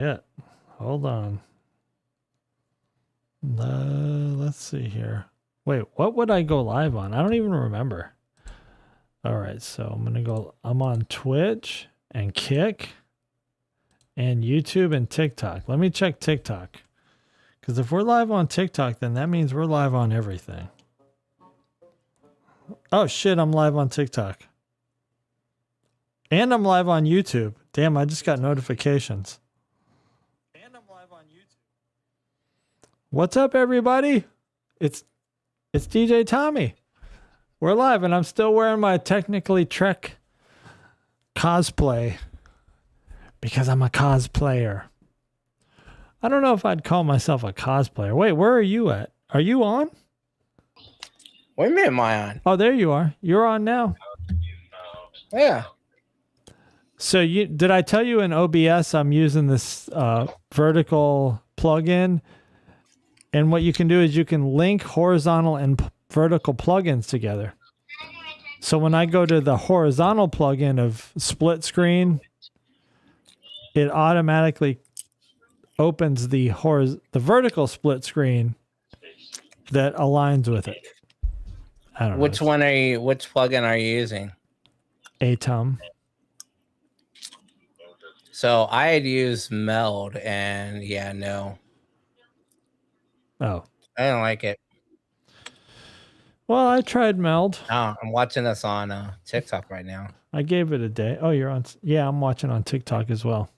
Yeah. Hold on. Let's see here. Wait, what would I go live on? I don't even remember. All right, so I'm on Twitch and Kick and YouTube and TikTok. Let me check TikTok. Because if we're live on TikTok, then that means we're live on everything. Oh shit, I'm live on TikTok. And I'm live on YouTube. Damn, I just got notifications. And I'm live on YouTube. What's up, everybody? It's DJ Tommy. We're live, and I'm still wearing my Technically Trek cosplay because I'm a cosplayer. I don't know if I'd call myself a cosplayer. Wait, where are you at? Are you on? What do you mean am I on? Oh, there you are. You're on now. Yeah. So did I tell you in OBS I'm using this vertical plugin? And what you can do is you can link horizontal and vertical plugins together. So when I go to the horizontal plugin of split screen, it automatically opens the vertical split screen that aligns with it. I don't know. Which plugin are you using? Atom. So I had used Meld, and yeah, no. Oh. I didn't like it. Well, I tried Meld. Oh, I'm watching this on TikTok right now. I gave it a day. Oh, you're on. Yeah, I'm watching on TikTok as well.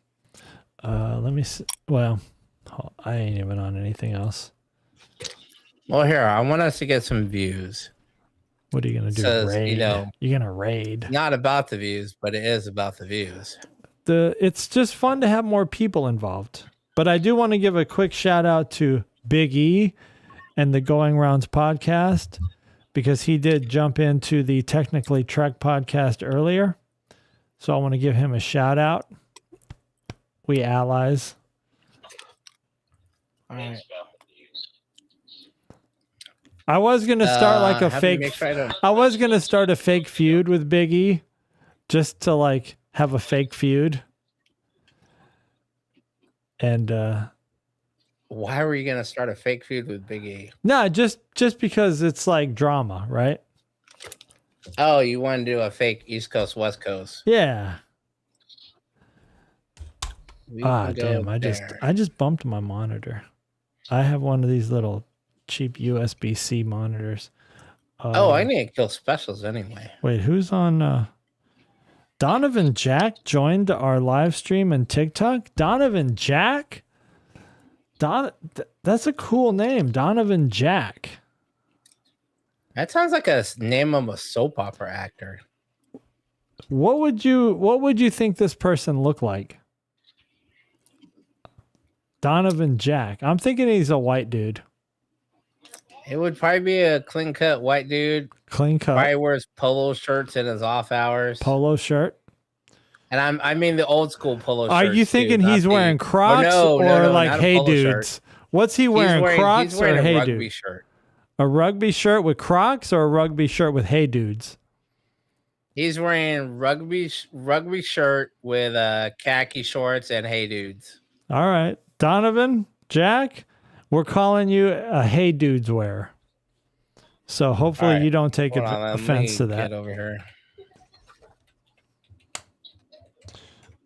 Let me see. Well, I ain't even on anything else. Well, here, I want us to get some views. What are you going to do? Says, raid? You know, you're going to raid. Not about the views, but it is about the views. It's just fun to have more people involved. But I do want to give a quick shout out to Big E and the Going Rounds podcast, because he did jump into the Technically Trek podcast earlier. So I want to give him a shout out. We allies. All right. I was going to start like a fake. I was going to start a fake feud with Big E just to like have a fake feud. And why were you going to start a fake feud with Big E? No, just because it's like drama, right? Oh, you want to do a fake East Coast, West Coast? Yeah. Damn! I just bumped my monitor. I have one of these little cheap USB-C monitors. I need to kill specials anyway. Wait, who's on? Donovan Jack joined our live stream in TikTok. Donovan Jack. That's a cool name, Donovan Jack. That sounds like a name of a soap opera actor. What would you think this person looked like? Donovan Jack. I'm thinking he's a white dude. It would probably be a clean cut white dude. Clean cut. Probably wears polo shirts in his off hours. Polo shirt. And I mean the old school polo shirts. Are you thinking he's wearing Crocs or like Hey Dudes? What's he wearing? Crocs or Hey Dudes? He's wearing a rugby shirt. A rugby shirt with Crocs or a rugby shirt with Hey Dudes? He's wearing rugby shirt with khaki shorts and Hey Dudes. All right. Donovan, Jack, we're calling you a Hey Dudes wearer. So hopefully you don't take offense to that. Get over here.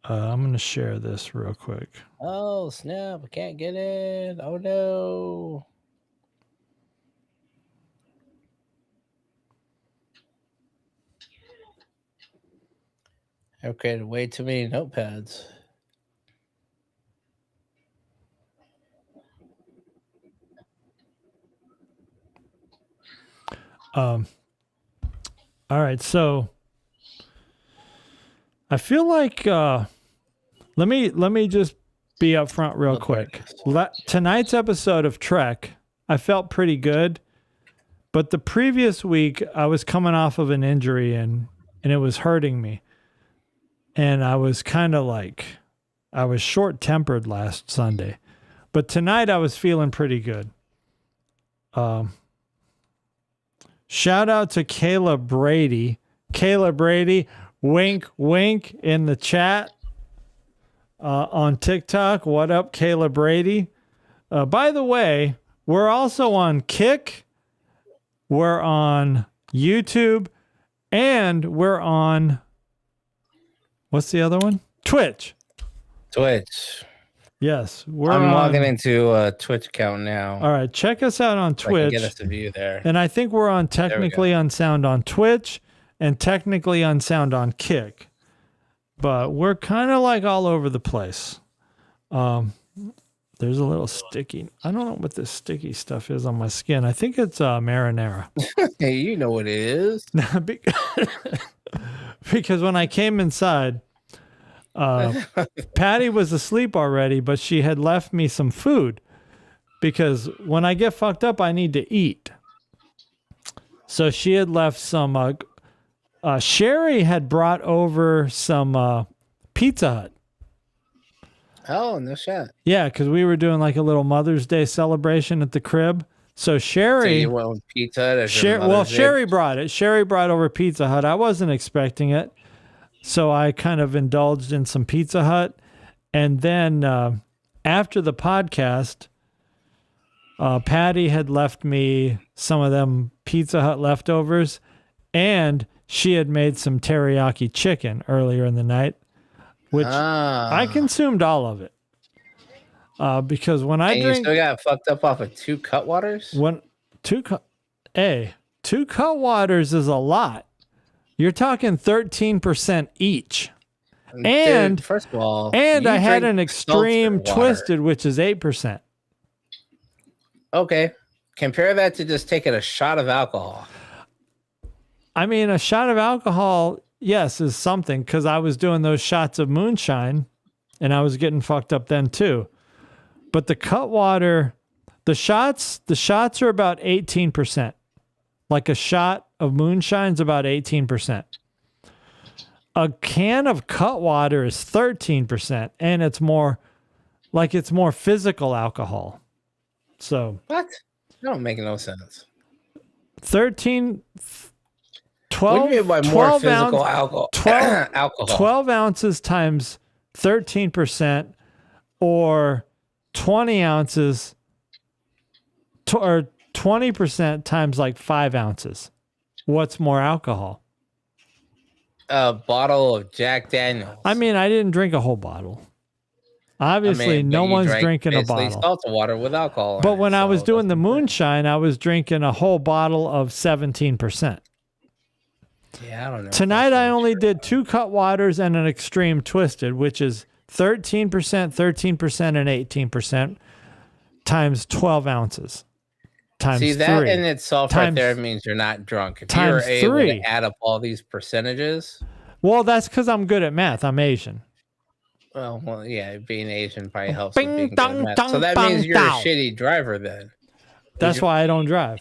I'm going to share this real quick. Oh, snap. I can't get it. Oh, no. I've created way too many notepads. All right, so I feel like let me just be upfront real quick. Tonight's episode of Trek, I felt pretty good, but the previous week I was coming off of an injury and it was hurting me, and I was kind of like I was short-tempered last Sunday, but tonight I was feeling pretty good. Shout out to Kayla Brady. Kayla Brady, wink, wink in the chat. on TikTok. What up, Kayla Brady? By the way, we're also on Kick. We're on YouTube. And we're on, what's the other one? Twitch. Yes. I'm logging into a Twitch account now. All right. Check us out on So I Twitch. can get us a view there. And I think we're on Technically Unsound on Twitch and Technically Unsound on Kick. But we're kind of like all over the place. There's a little sticky. I don't know what this sticky stuff is on my skin. I think it's marinara. Hey, you know what it is. Because when I came inside, Patty was asleep already, but she had left me some food. Because when I get fucked up, I need to eat. So she had left some. Sherry had brought over some Pizza Hut. Oh, no shot. Yeah, because we were doing like a little Mother's Day celebration at the crib. So Sherry, So you went with Pizza Hut as your Mother's Day? Sherry brought it. Sherry brought over Pizza Hut. I wasn't expecting it, so I kind of indulged in some Pizza Hut. And then after the podcast, Patty had left me some of them Pizza Hut leftovers, and she had made some teriyaki chicken earlier in the night, which I consumed all of it. Because when I drink, you still got fucked up off of 2 Cutwaters? Two Cutwaters is a lot. You're talking 13% each. And dude, first of all, and I had drink an extreme seltzer water. twisted, which is 8%. Okay. Compare that to just taking a shot of alcohol. I mean, a shot of alcohol, yes, is something, because I was doing those shots of moonshine and I was getting fucked up then too. But the Cutwater, the shots are about 18%. Like a shot of moonshine's about 18%. A can of Cutwater is 13%, and it's more physical alcohol. So What? That don't make no sense. 13 What 12, do you mean by more 12 physical ounce- alcohol? 12 alcohol. 12 ounces times 13% or 20 ounces or 20% times like 5 ounces. What's more alcohol? A bottle of Jack Daniels. I mean, I didn't drink a whole bottle. Obviously, no but you one's drank drinking a basically bottle. Seltzer water with alcohol. in But it, when I so was it doing the doesn't matter. moonshine, I was drinking a whole bottle of 17%. Yeah, I don't know. if Tonight, that's I really only true. did 2 Cutwaters and an extreme twisted, which is 13%, 13%, and 18% times 12 ounces. Times See, that 3. in itself right Times- there means you're not drunk. If times you're able 3. to add up all these percentages, Well, that's because I'm good at math. I'm Asian. well, yeah, being Asian probably helps Bing, with being good dong, at math. dong, So that bong, means you're dow. a shitty driver then. That's why I don't drive.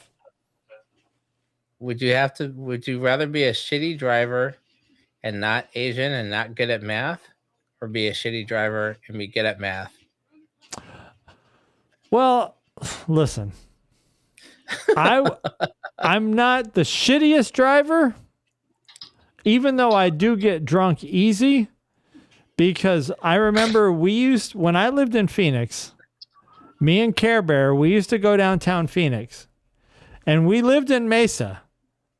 Would you rather be a shitty driver and not Asian and not good at math, or be a shitty driver and be good at math? Well, listen. I'm not the shittiest driver, even though I do get drunk easy, because I remember when I lived in Phoenix, me and Care Bear, we used to go downtown Phoenix, and we lived in Mesa.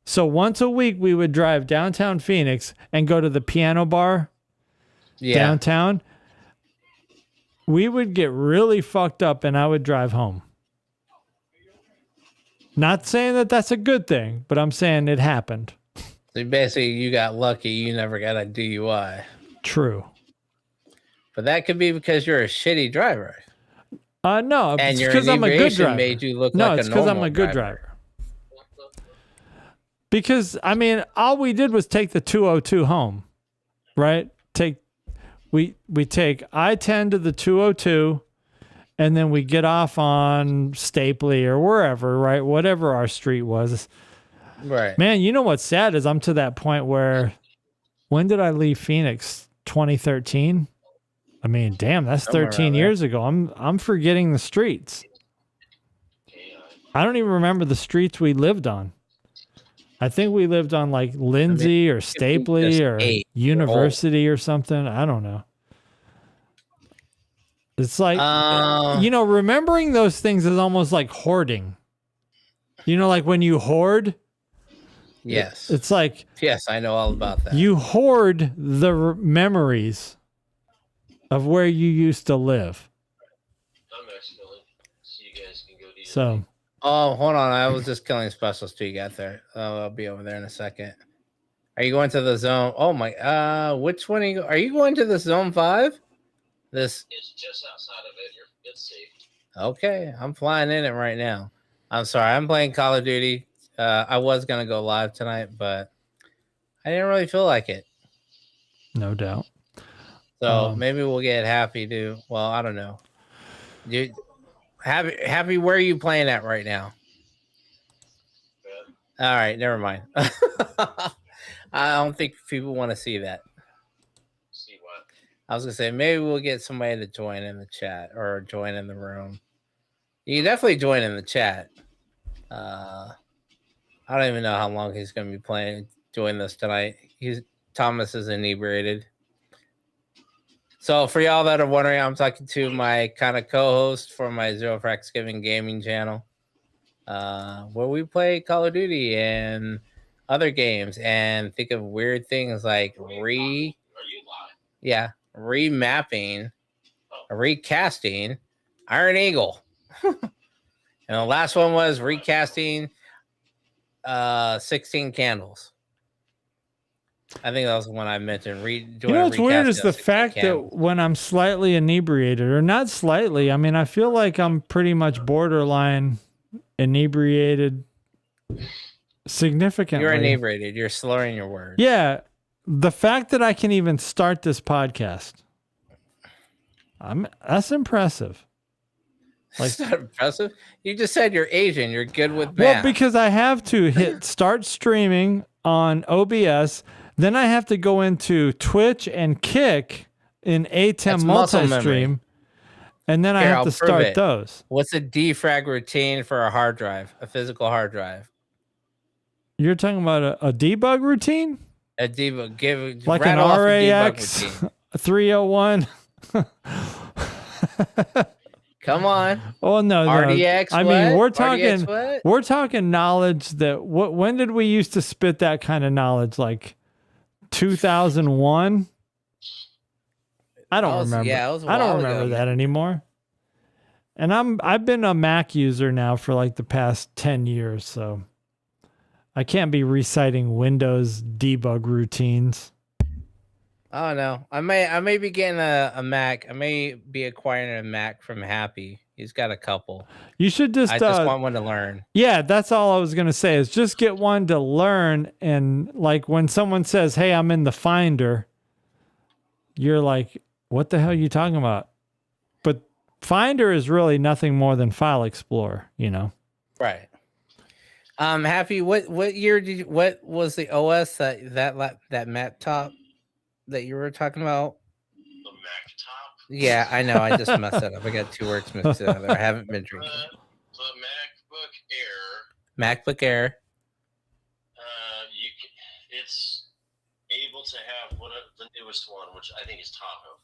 So once a week we would drive downtown Phoenix and go to the piano bar downtown. We would get really fucked up and I would drive home. Not saying that that's a good thing, but I'm saying it happened. So basically, you got lucky. You never got a DUI. True. But that could be because you're a shitty driver. No, And it's your because I'm a good inebriation driver. made you look No, like it's a because I'm normal a good driver. Because I mean, all we did was take the 202 home, right? We take I-10 to the 202, and then we get off on Stapley or wherever, right? Whatever our street was. Right. Man, you know what's sad is I'm to that point where, when did I leave Phoenix? 2013. I mean, damn, that's Somewhere 13 around there. years ago. I'm forgetting the streets. I don't even remember the streets we lived on. I think we lived on like Lindsay or just Stapley or 8, University or something. I don't know. It's like, remembering those things is almost like hoarding. Like when you hoard. Yes. It's like. Yes, I know all about that. You hoard the memories of where you used to live. I'm Mexican, so you guys can go do So. Oh, hold on. I was just killing specials till you got there. Oh, I'll be over there in a second. Are you going to the zone? Oh my. Which one are you going to the zone 5? It's just outside of it. It's safe. Okay, I'm flying in it right now. I'm sorry. I'm playing Call of Duty. I was gonna go live tonight, but I didn't really feel like it. No doubt. So maybe we'll get Happy to. Well, I don't know. Dude, Happy, where are you playing at right now? All right, never mind. I don't think people want to see that. See what? I was gonna say maybe we'll get somebody to join in the chat or join in the room. You can definitely join in the chat. I don't even know how long he's gonna be doing this tonight. Thomas is inebriated. So for y'all that are wondering, I'm talking to my kind of co-host for my Zero Frax Giving gaming channel, where we play Call of Duty and other games and think of weird things like remapping, recasting Iron Eagle. And the last one was recasting 16 Candles. I think that was the one I mentioned. What's weird is the fact that when I'm slightly inebriated, or not slightly, I mean, I feel like I'm pretty much borderline inebriated significantly. You're inebriated. You're slurring your words. Yeah. The fact that I can even start this podcast, that's impressive. Like, that's not impressive. You just said you're Asian. You're good with math. Well, because I have to hit start streaming on OBS. Then I have to go into Twitch and Kick in ATEM multi-stream. And then I have to start those. What's a defrag routine for a hard drive, a physical hard drive? You're talking about a debug routine? A debug. Like an RAX 301? Come on. Oh no, RDX. I mean, we're talking knowledge that when did we used to spit that kind of knowledge? Like 2001? I don't remember. Yeah, I don't remember that anymore. And I've been a Mac user now for like the past 10 years, so I can't be reciting Windows debug routines. Oh no. I may be getting a Mac. I may be acquiring a Mac from Happy. He's got a couple. You should just I just want one to learn. Yeah, that's all I was going to say is just get one to learn. And like when someone says, hey, I'm in the Finder, you're like, what the hell are you talking about? But Finder is really nothing more than File Explorer, Right. Happy, what year what was the OS that Mac top that you were talking about? The Mac top? Yeah, I know. I just messed it up. I got 2 words mixed together. I haven't been drinking. The MacBook Air. MacBook Air. It's able to have the newest one, which I think is Tahoe.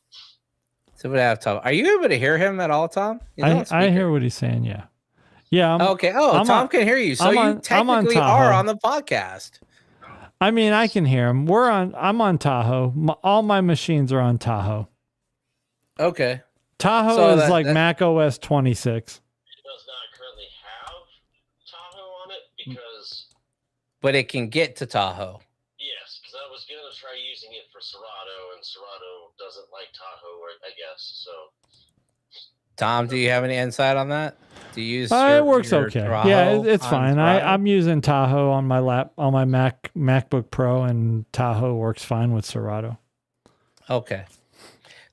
So we have Tom. Are you able to hear him at all, Tom? I hear what he's saying. Yeah. Yeah. Okay. Oh, Tom can hear you. So you technically are on the podcast. I mean, I can hear him. I'm on Tahoe. All my machines are on Tahoe. Okay. Tahoe is like Mac OS 26. It does not currently have Tahoe on it because... But it can get to Tahoe. Yes, because I was going to try using it for Serato, and Serato doesn't like Tahoe, I guess, so... Tom, do you have any insight on that? Do you use it works okay. Yeah, it's fine. I'm using Tahoe on my MacBook Pro, and Tahoe works fine with Serato. Okay.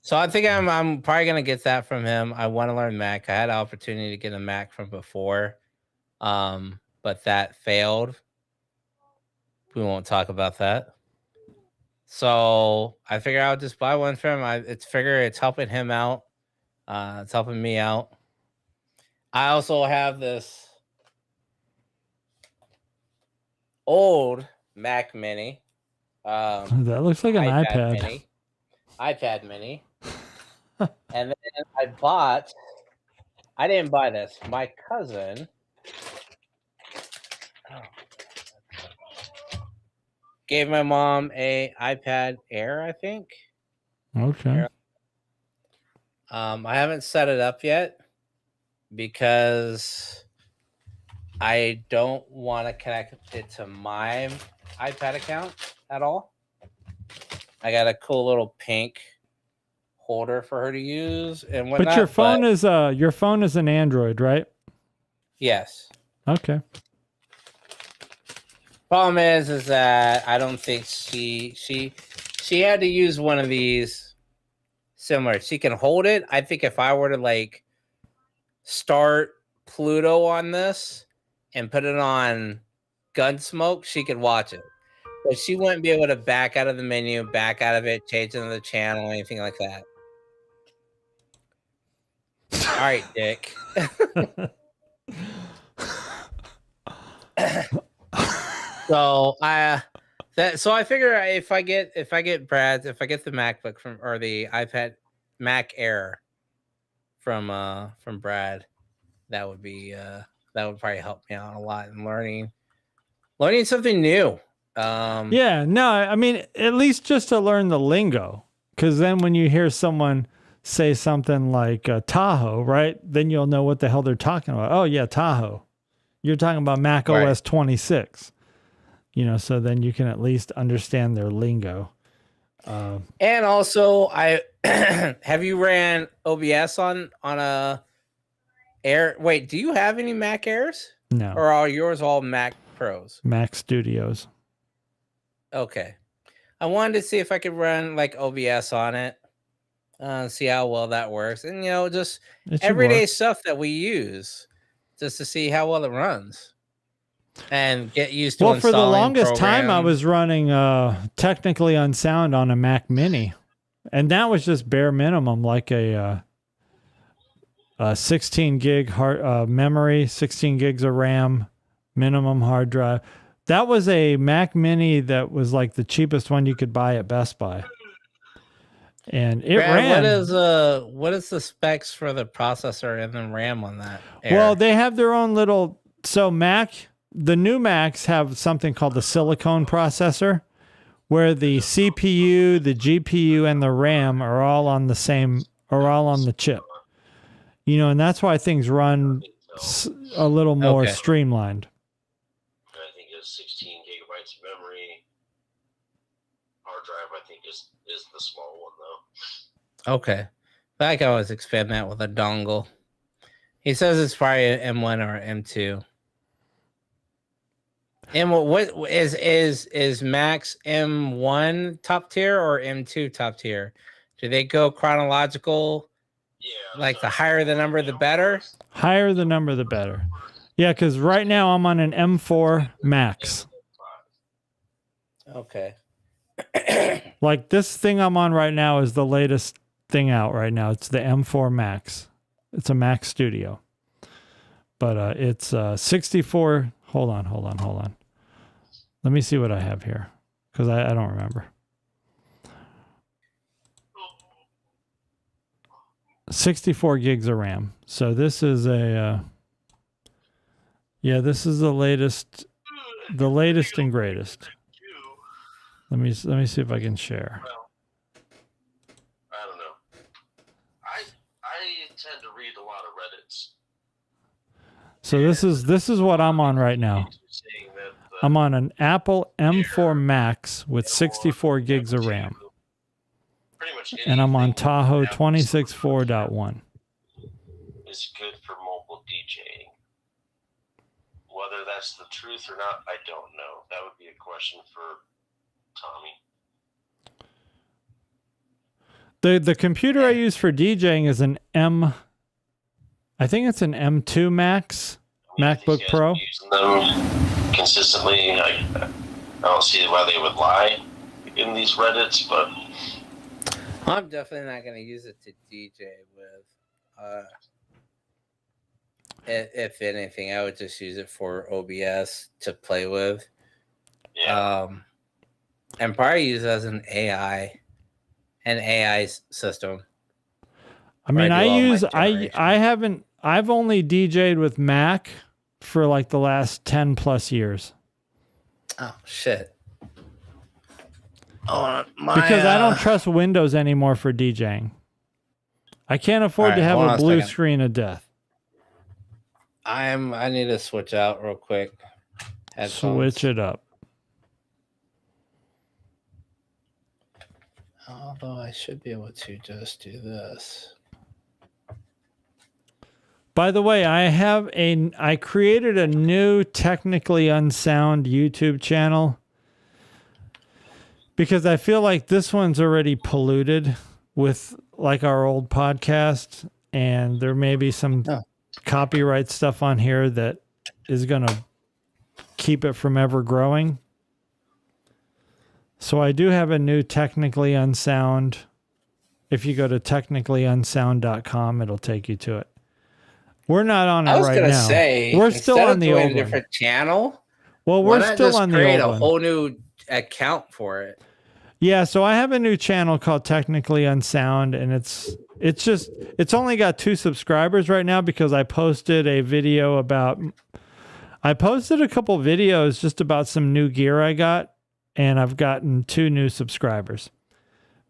So I think I'm probably gonna get that from him. I want to learn Mac. I had an opportunity to get a Mac from before, but that failed. We won't talk about that. So I figure I'll just buy one for him. It's helping him out. It's helping me out. I also have this old Mac Mini. That looks like an iPad. iPad Mini. And I didn't buy this. My cousin gave my mom a iPad Air, I think. Okay. I haven't set it up yet because I don't want to connect it to my iPad account at all. I got a cool little pink holder for her to use and whatnot. But your phone is an Android, right? Yes. Okay. Problem is that I don't think she had to use one of these similar. She can hold it. I think if I were to like start Pluto on this and put it on Gunsmoke, she could watch it. But she wouldn't be able to back out of the menu, back out of it, change another channel, anything like that. All right, Dick. So I figure if I get the MacBook or the iPad Mac Air from Brad, that would probably help me out a lot in learning something new. Yeah, no, I mean, at least just to learn the lingo, because then when you hear someone say something like Tahoe, right, then you'll know what the hell they're talking about. Oh yeah, Tahoe. You're talking about Mac Right. OS 26. So then you can at least understand their lingo. And also, I have you ran OBS on a Air? Wait, do you have any Mac Airs, No, or are yours all Mac Pros? Mac Studios. Okay, I wanted to see if I could run like OBS on it, see how well that works, and just It should everyday work. stuff that we use, just to see how well it runs, and get used to. Well, for the installing longest time, I programs. was running Technically Unsound on a Mac Mini, and that was just bare minimum, like a 16 gig hard memory, 16 gigs of RAM, minimum hard drive. That was a Mac Mini that was like the cheapest one you could buy at Best Buy, and it Brad, ran. What is the specs for the processor and the RAM on that? Well, Air? they have their own little. So the new Macs have something called the silicone processor, where the CPU, the GPU, and the RAM are all on the chip. And that's why things run a little more Okay. streamlined. I think it's 16 gigabytes of memory. Hard drive, I think, is the small one though. Okay, but I can always expand that with a dongle. He says it's probably an M1 or M2. And what is Max M1 top tier or M2 top tier? Do they go chronological? Yeah. Like the higher the number, the better? Higher the number, the better. Yeah, because right now I'm on an M4 Max. Okay. Like this thing I'm on right now is the latest thing out right now. It's the M4 Max. It's a Mac Studio. But it's 64. Hold on. Let me see what I have here, because I don't remember. 64 gigs of RAM. So this is this is the latest and greatest. Let me see if I can share. Well, I don't know. I tend to read a lot of Reddits. So this is what I'm on right now. Saying that I'm on an Apple M4 Max with 64 gigs of RAM. pretty much And I'm on anything Tahoe Apple 26.4.1. is good for mobile DJing. Whether that's the truth or not, I don't know. That would be a question for Tommy. The computer I use for DJing is an I think it's an M2 Max MacBook These guys Pro. are using them consistently. I don't see why they would lie in these Reddits, but I'm definitely not going to use it to DJ with. If anything, I would just use it for OBS to play with. yeah. And probably use it as an AI system. I mean, I I do all my use generation. I've only DJ'd with Mac for like the last 10 plus years. Oh shit. Oh my Because I don't trust Windows anymore for DJing. I can't afford to Alright, have hold a on a blue second. screen of death. I need to switch out real quick. Headphones. Switch it up. Although I should be able to just do this. By the way, I created a new Technically Unsound YouTube channel because I feel like this one's already polluted with like our old podcast, and there may be some copyright stuff on here that is going to keep it from ever growing. So I do have a new Technically Unsound. If you go to technicallyunsound.com, it'll take you to it. We're not on it right now. I was gonna say we're still on the old one. A different channel. Well, why we're not still just on the create old a one. whole new account for it. Yeah, so I have a new channel called Technically Unsound, and it's only got 2 subscribers right now because I posted a couple videos just about some new gear I got, and I've gotten 2 new subscribers.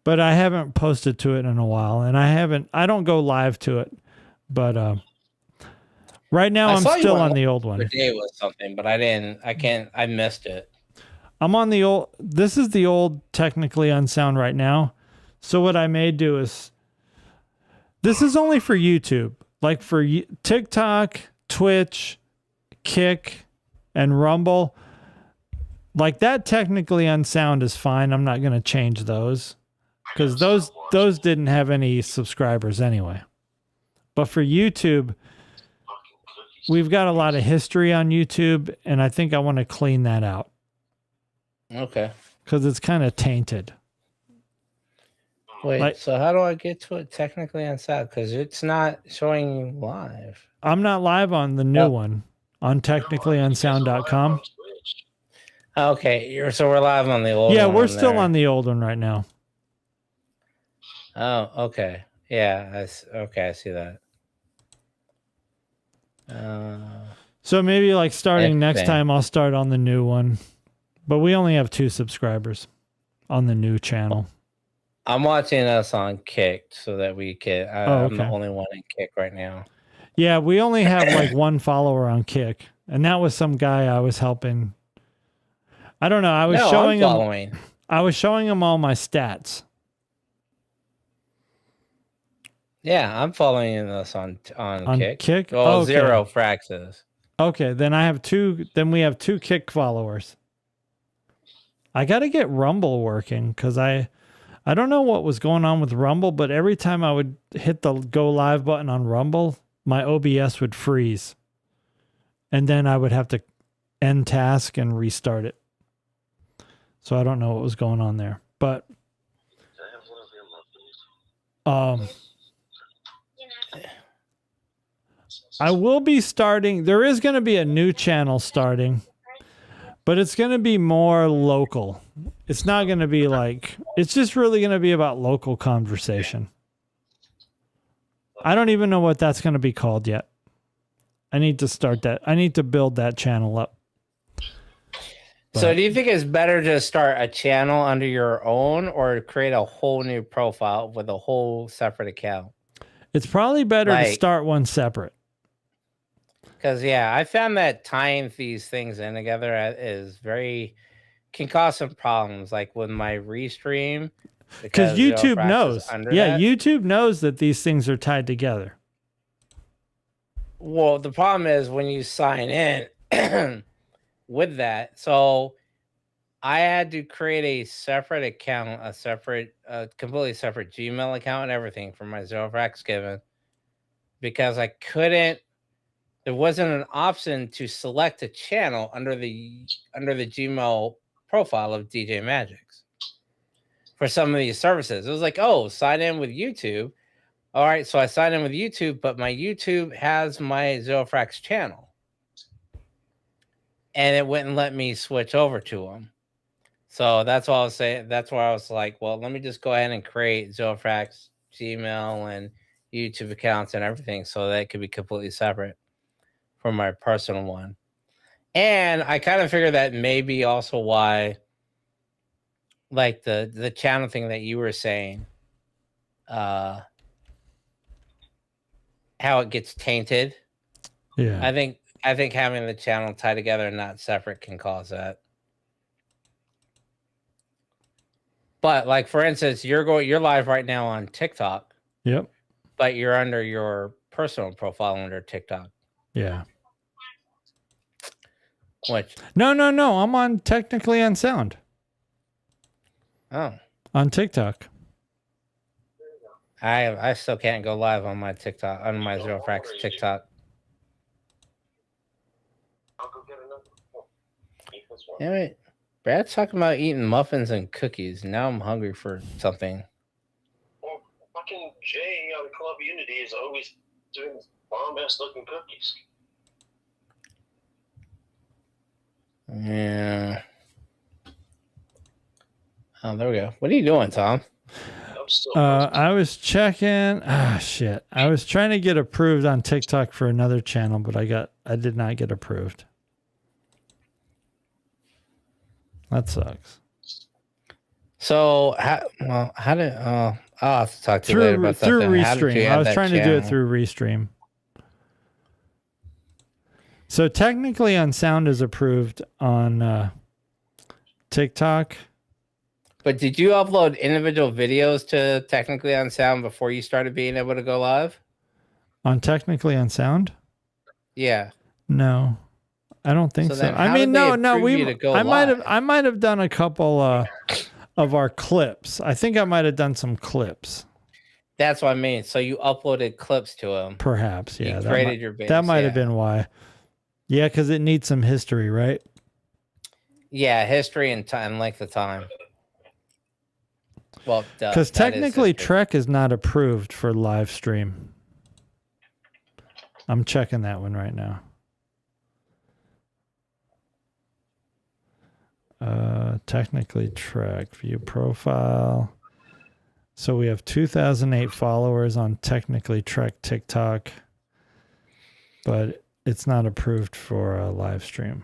But I haven't posted to it in a while, and I don't go live to it. But right now I'm still on the old one. Today was something, but I missed it. I'm on the old. This is the old Technically Unsound right now. So what I may do is, this is only for YouTube, like for TikTok, Twitch, Kick, and Rumble. Like that Technically Unsound is fine. I'm not going to change those because those didn't have any subscribers anyway. But for YouTube, we've got a lot of history on YouTube, and I think I want to clean that out. Okay. Because it's kind of tainted. Wait, so how do I get to it technically on SAT? Because it's not showing live. I'm not live on the new one on technicallyunsound.com. Okay, so we're live on the old one. Yeah, we're still on the old one right now. Oh, okay. Yeah, I see that. So maybe like starting next time, I'll start on the new one. But we only have 2 subscribers on the new channel. I'm watching us on Kick so that we can. I'm the only one in Kick right now. Yeah, we only have like 1 follower on Kick, and that was some guy I was helping. I don't know. I was showing him all my stats. Yeah, I'm following us on Kick. Oh, okay. 0 Fraxes. Okay, then I have 2. Then we have 2 Kick followers. I got to get Rumble working because I don't know what was going on with Rumble, but every time I would hit the go live button on Rumble, my OBS would freeze. And then I would have to end task and restart it. So I don't know what was going on there. But I will be starting. There is going to be a new channel starting. But it's going to be more local. It's not going to be like, it's just really going to be about local conversation. I don't even know what that's going to be called yet. I need to start that. I need to build that channel up. So do you think it's better to start a channel under your own or create a whole new profile with a whole separate account? It's probably better to start one separate. Because, yeah, I found that tying these things in together can cause some problems, like with my restream. Because YouTube knows. Yeah, YouTube knows that these things are tied together. Well, the problem is when you sign in with that. So I had to create a separate account, completely separate Gmail account and everything for my ZeroFrax given because I couldn't. There wasn't an option to select a channel under the Gmail profile of DJ Magix for some of these services. It was like, oh, sign in with YouTube. All right, so I signed in with YouTube, but my YouTube has my ZeroFrax channel, and it wouldn't let me switch over to them. So that's what I was saying. That's why I was like, well, let me just go ahead and create ZeroFrax Gmail and YouTube accounts and everything, so that could be completely separate from my personal one. And I kind of figured that maybe also why, like the channel thing that you were saying, how it gets tainted. Yeah. I think having the channel tied together and not separate can cause that. But like for instance, you're live right now on TikTok, Yep. but you're under your personal profile under TikTok. Yeah. Which No. I'm on Technically Unsound oh, on TikTok. I still can't go live on my TikTok on my Zero Frax TikTok. I'll go get another. Oh, eat this one. Damn it. Brad's talking about eating muffins and cookies. Now I'm hungry for something. Well, fucking Jay on Club Unity is always doing bomb-ass looking cookies. Yeah. Oh, there we go. What are you doing, Tom? I'm still I was checking. Shit. I was trying to get approved on TikTok for another channel, but I did not get approved. That sucks. So how did I'll have to talk to you later Through about that. through then. How did you Restream. add I was that trying to do it channel? through Restream. So Technically Unsound is approved on TikTok. But did you upload individual videos to Technically Unsound before you started being able to go live? On Technically Unsound? Yeah. No. I don't think So so. then I how mean, did they no, approve you to go I live? might have done a couple of our clips. I think I might have done some clips. That's what I mean. So you uploaded clips to him. Perhaps, yeah. You That created might, your base. that might yeah. have been why. Yeah, because it needs some history, right? Yeah, history and time, length of time. Well, Because that is technically history. Trek is not approved for live stream. I'm checking that one right now. Technically Trek, view profile. So we have 2008 followers on Technically Trek TikTok, but it's not approved for a live stream.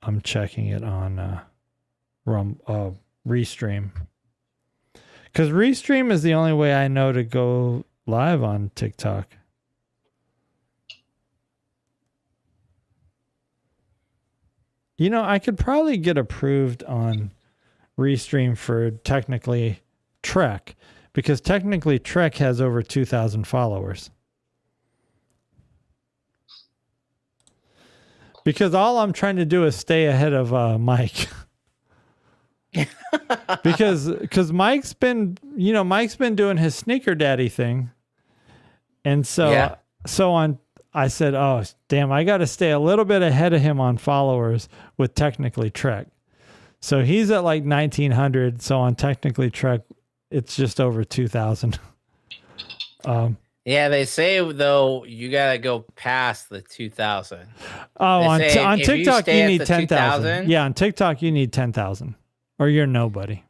I'm checking it on Restream. Because Restream is the only way I know to go live on TikTok. You know, I could probably get approved on Restream for Technically Trek, because Technically Trek has over 2,000 followers. Because all I'm trying to do is stay ahead of Mike. because Mike's been doing his sneaker daddy thing. And so Yeah. I said, oh damn, I got to stay a little bit ahead of him on followers with Technically Trek. So he's at like 1,900. So on Technically Trek, it's just over 2,000. Yeah, they say though you gotta go past the 2,000. Oh, They say on if you TikTok stay you at need the 10,000. 2,000 Yeah, on TikTok you need 10,000, or you're nobody.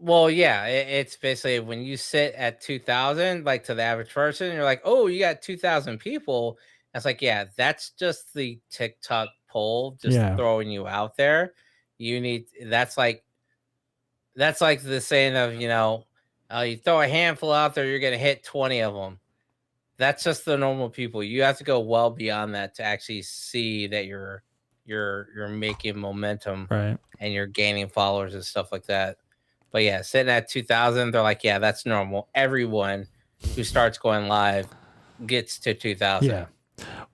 Well, yeah, it's basically when you sit at 2,000, like to the average person, you're like, oh, you got 2,000 people. It's like, yeah, that's just the TikTok poll, just Yeah. throwing you out there. You need that's like the saying of you throw a handful out there, you're gonna hit 20 of them. That's just the normal people. You have to go well beyond that to actually see that you're making momentum Right. and you're gaining followers and stuff like that. But yeah, sitting at 2,000, they're like, yeah, that's normal. Everyone who starts going live gets to 2,000. Yeah.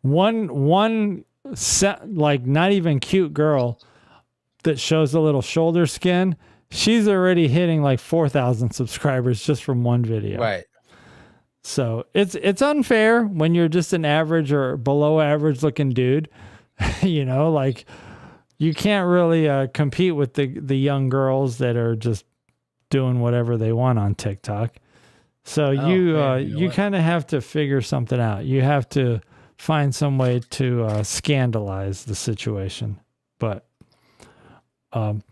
One set, like not even cute girl that shows a little shoulder skin, she's already hitting like 4,000 subscribers just from one video. Right. So it's unfair when you're just an average or below average looking dude. Like you can't really compete with the young girls that are just doing whatever they want on TikTok. So you kind of have to figure something out. You have to find some way to scandalize the situation. But I'm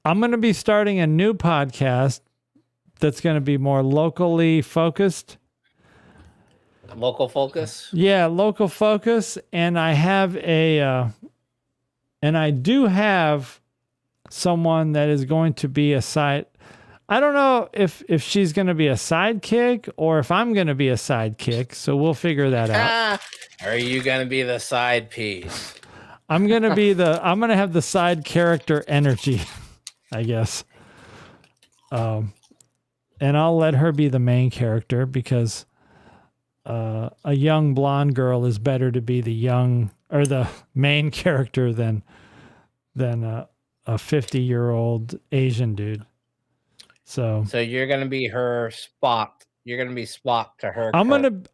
going to be starting a new podcast that's going to be more locally focused. Local focus. Yeah, local focus. And I have and I do have someone that is going to be a side. I don't know if she's going to be a sidekick or if I'm going to be a sidekick. So we'll figure that out. Are you gonna be the side piece? I'm going to have the side character energy, I guess. And I'll let her be the main character because a young blonde girl is better to be the main character than a 50-year-old Asian dude. So you're gonna be her Spock. You're gonna be Spock to her.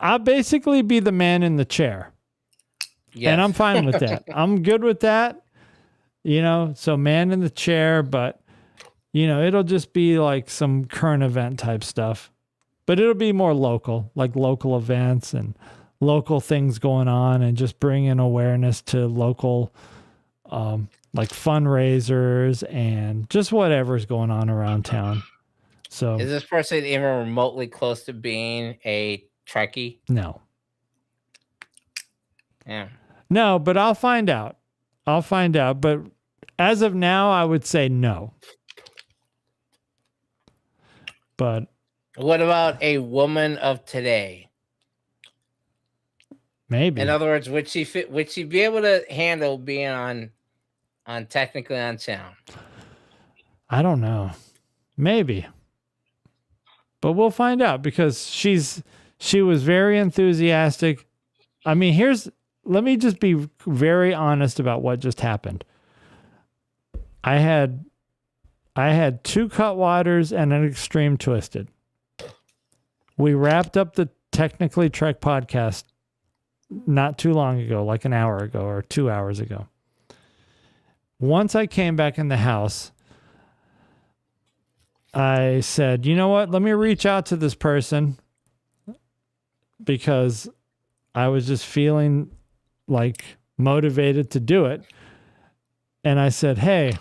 I'll basically be the man in the chair. Yes. And I'm fine with that. I'm good with that. So man in the chair, but it'll just be like some current event type stuff. But it'll be more local, like local events and local things going on and just bringing awareness to local like fundraisers and just whatever's going on around town. So is this person even remotely close to being a Trekkie? no. Yeah. No, but I'll find out. But as of now, I would say no. But what about a woman of today? Maybe. In other words, would she be able to handle being on technically on sound? I don't know. Maybe. But we'll find out because she was very enthusiastic. I mean, let me just be very honest about what just happened. I had 2 Cutwaters and an Extreme Twisted. We wrapped up the Technically Trek podcast not too long ago, like an hour ago or 2 hours ago. Once I came back in the house, I said, you know what? Let me reach out to this person because I was just feeling like motivated to do it. And I said, hey,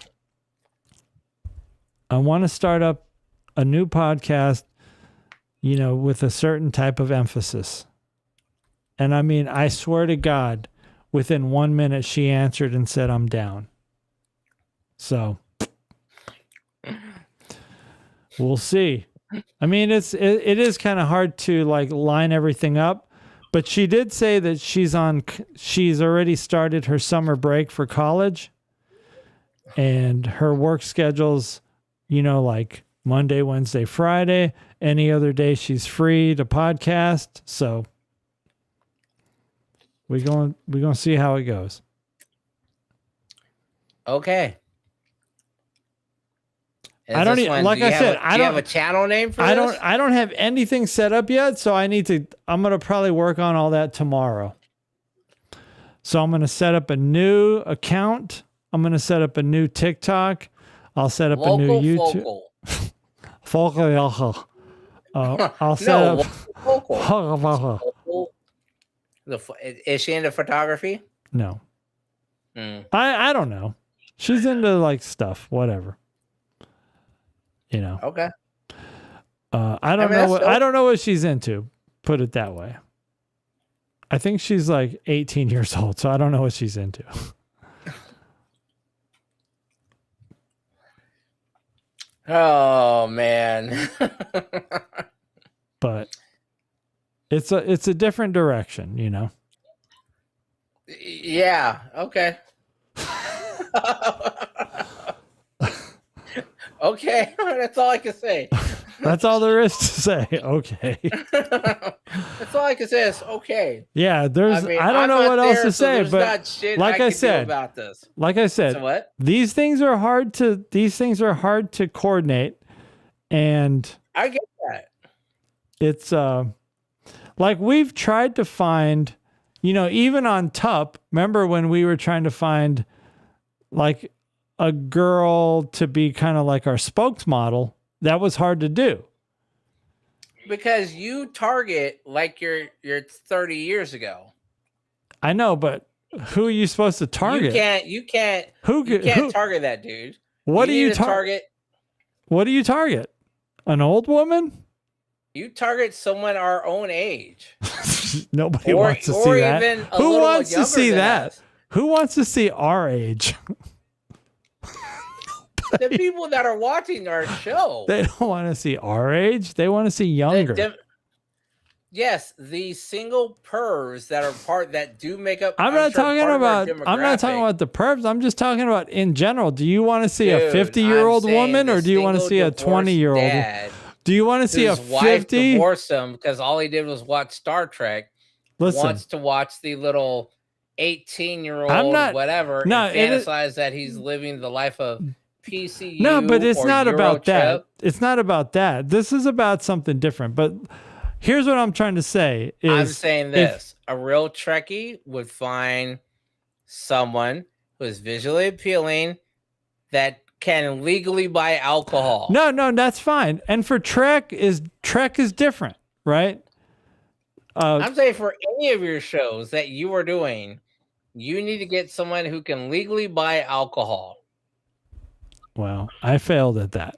I want to start up a new podcast, with a certain type of emphasis. And I mean, I swear to God, within 1 minute, she answered and said, I'm down. So we'll see. I mean, it is kind of hard to like line everything up, but she did say that she's already started her summer break for college and her work schedule's, like Monday, Wednesday, Friday, any other day she's free to podcast. So we're going to see how it goes. Okay. I don't even, like I said, do you have a channel name for this? I don't have anything set up yet, so I'm going to probably work on all that tomorrow. So I'm going to set up a new account. I'm going to set up a new TikTok. I'll set up a new YouTube. Focal. I'll set up. Local. Is she into photography? No. I don't know. She's into like stuff, whatever. Okay. I don't know what she's into. Put it that way. I think she's like 18 years old, so I don't know what she's into. Oh man. But it's a different direction, Yeah. Okay. Okay. That's all I can say. That's all there is to say. Okay. That's all I can say is okay. Yeah, I don't know what else to say, but like I said about this. Like I said, so what? These things are hard to coordinate, and I get that. It's like we've tried to find, even on TUP, remember when we were trying to find like a girl to be kind of like our spokesmodel? That was hard to do. Because you target like you're 30 years ago. I know, but who are you supposed to target? You can't target that dude. What do you target? What do you target? An old woman? You target someone our own age. Nobody wants to see that. Even a Who little wants to younger see than that? us. Who wants to see our age? The people that are watching our show. They don't want to see our age. They want to see younger. Yes, the single pervs that do make up. I'm not talking part of our about the pervs. I'm just talking about in general. Do you want to see a Dude, 50-year-old I'm saying woman, or the do you want to single see a divorced 20-year-old? dad Do you want to see a whose wife 50? divorced him because all he did was watch Star Trek. Listen, Wants to watch the little 18-year-old I'm not- whatever no, and it is- fantasize that he's living the life of PCU. no, but it's or not about that. Eurotrip. It's not about that. This is about something different. But here's what I'm trying to say is I'm saying this. A real Trekkie would find someone who is visually appealing that can legally buy alcohol. No, that's fine. And for Trek is different, right? I'm saying for any of your shows that you are doing, you need to get someone who can legally buy alcohol. Well, I failed at that.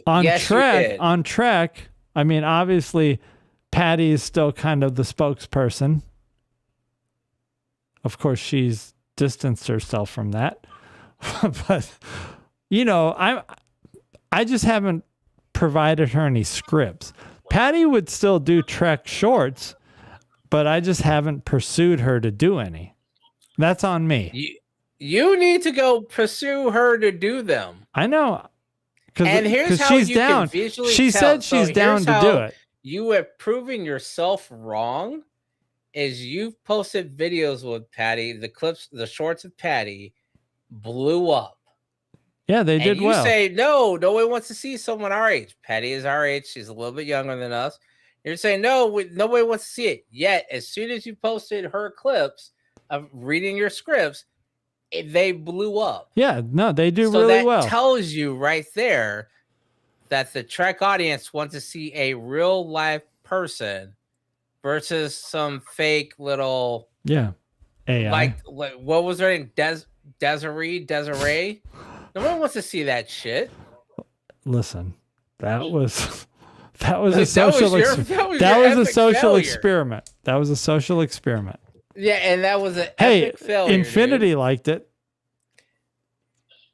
On Yes, you did. Trek, I mean, obviously, Patty is still kind of the spokesperson. Of course, she's distanced herself from that. But, you know, I just haven't provided her any scripts. Patty would still do Trek shorts, but I just haven't pursued her to do any. That's on me. You need to go pursue her to do them. I know. And here's how she's you down. can visually She tell. said So she's down here's to how do it. You have proven yourself wrong. Is you've posted videos with Patty, the shorts of Patty blew up. Yeah, they did and you well. say no one wants to see someone our age. Patty is our age. She's a little bit younger than us. You're saying nobody wants to see it. Yet, as soon as you posted her clips of reading your scripts, they blew up. Yeah, no, they do So really that well. tells you right there that the Trek audience wants to see a real life person versus some fake little Yeah, AI. like what was her name? Desiree. No one wants to see that shit. Listen, that was a Like, social that was a social failure. experiment. That was a social experiment. Yeah, and that was an Hey, epic failure. Infinity dude. liked it.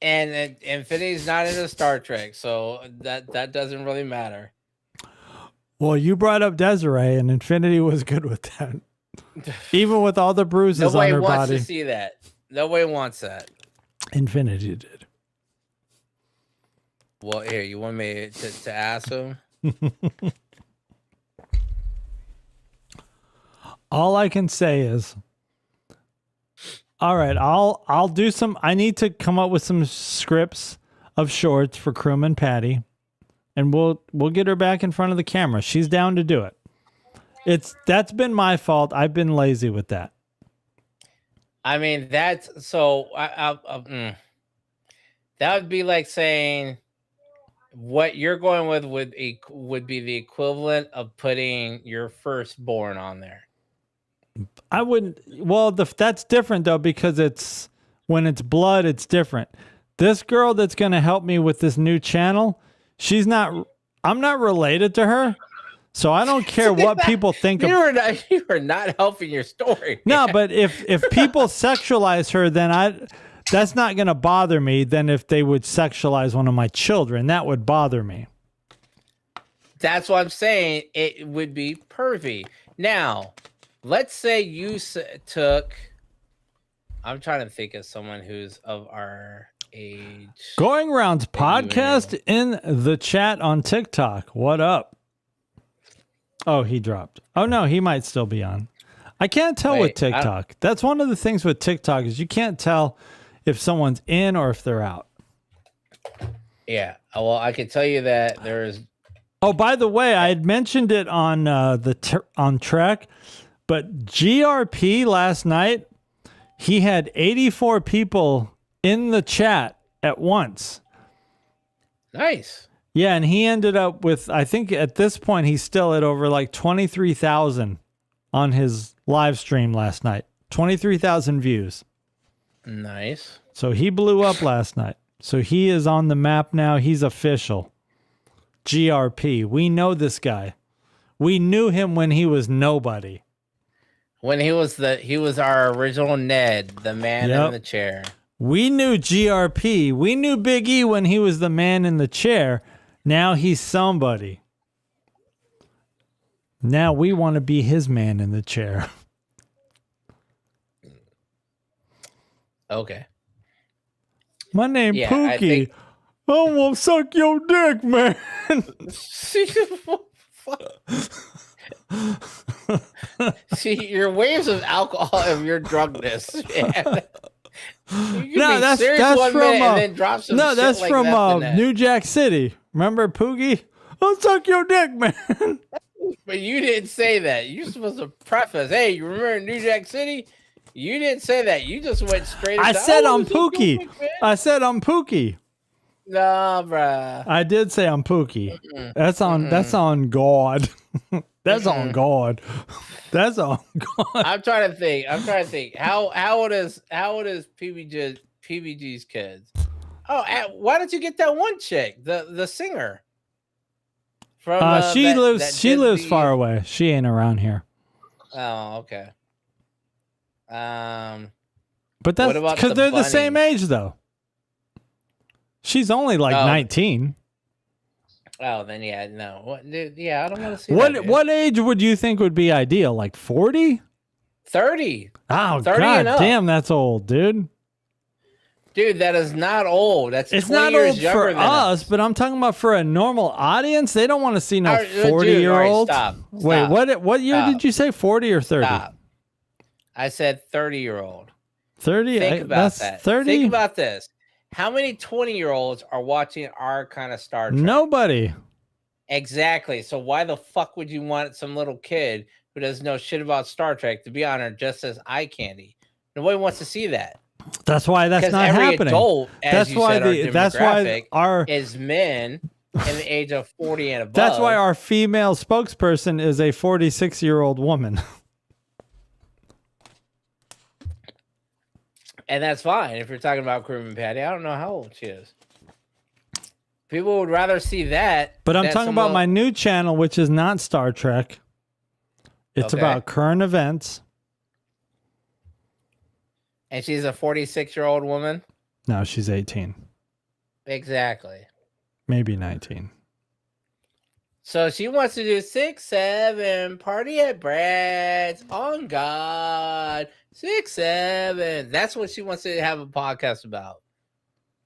And Infinity's not into Star Trek, so that doesn't really matter. Well, you brought up Desiree, and Infinity was good with that. Even with all the bruises Nobody on her wants body. to see that. Nobody wants that. Infinity did. Well, here, you want me to ask him? All I can say is, all right, I'll do some. I need to come up with some scripts of shorts for Crewman Patty, and we'll get her back in front of the camera. She's down to do it. That's been my fault. I've been lazy with that. I mean, that's so. That would be like saying what you're going with would be the equivalent of putting your firstborn on there. I wouldn't. Well, that's different though, because when it's blood, it's different. This girl that's going to help me with this new channel, I'm not related to her, so I don't care what people think of. You are not helping your story. No, but if people sexualize her, then that's not going to bother me. Than if they would sexualize one of my children, that would bother me. That's what I'm saying. It would be pervy. Now, let's say you took. I'm trying to think of someone who's of our age. Going Rounds podcast in the chat on TikTok. What up? Oh, he dropped. Oh no, he might still be on. I can't tell with TikTok. That's one of the things with TikTok is you can't tell if someone's in or if they're out. Yeah. Well, I can tell you that there's. Oh, by the way, I had mentioned it on on Trek, but GRP last night, he had 84 people in the chat at once. Nice. Yeah, and he ended up with, I think at this point, he's still at over like 23,000 on his live stream last night. 23,000 views. Nice. So he blew up last night. So he is on the map now. He's official. GRP. We know this guy. We knew him when he was nobody. When he was our original Ned, the man Yep. in the chair. We knew GRP. We knew Big E when he was the man in the chair. Now he's somebody. Now we want to be his man in the chair. Okay. My name Yeah, I Pookie. think- I won't suck your dick, man. See, your waves of alcohol of your drunkenness, man. You can No, be that's serious one from minute and then drop some no, shit that's like from that the next. New Jack City. Remember Pookie? I'll suck your dick, man. But you didn't say that. You're supposed to preface, hey, you remember New Jack City? You didn't say that. You just went straight I into, said "Oh, I'm this is so Pookie. quick, man." I said I'm Pookie. Nah, bruh. I did say I'm Pookie. Mm-mm. That's on God. That's on Mm-mm. God. That's on God. I'm trying to think. How old is PBG's kids? Oh, why don't you get that one chick, the singer? From She lives Disney- far away. She ain't around here. Oh, okay. But that's What about because the they're the same bunnies? age though. She's only like Oh. 19. Oh, then yeah, no. What, dude, yeah, I don't want to see that. dude. What age would you think would be ideal? Like 40? 30. Oh 30 god and up. damn, that's old, dude. Dude, that is not old. That's It's 20 not years old younger for than us, but I'm talking about for a normal audience. They don't want to see no All right, dude, 40-year-old. all right, stop, Wait, stop, what year stop. did you say? 40 or 30? Stop. I said 30-year-old. 30? Think about That's that. 30? Think about this. How many 20-year-olds are watching our kind of Star Trek? Nobody. Exactly. So why the fuck would you want some little kid who doesn't know shit about Star Trek to be on her just as eye candy? Nobody wants to see that. That's why that's Because not every happening. adult, as That's you why said, the our that's why demographic our is men in the age of 40 and above. that's why our female spokesperson is a 46-year-old woman. And that's fine if you're talking about Crewman Patty. I don't know how old she is. People would rather see that. But I'm than talking some about little- my new channel, which is not Star Trek. It's Okay. about current events. And she's a 46-year-old woman. No, she's 18, Exactly. maybe 19. So she wants to do 6-7 party at Brad's on God 6-7. That's what she wants to have a podcast about.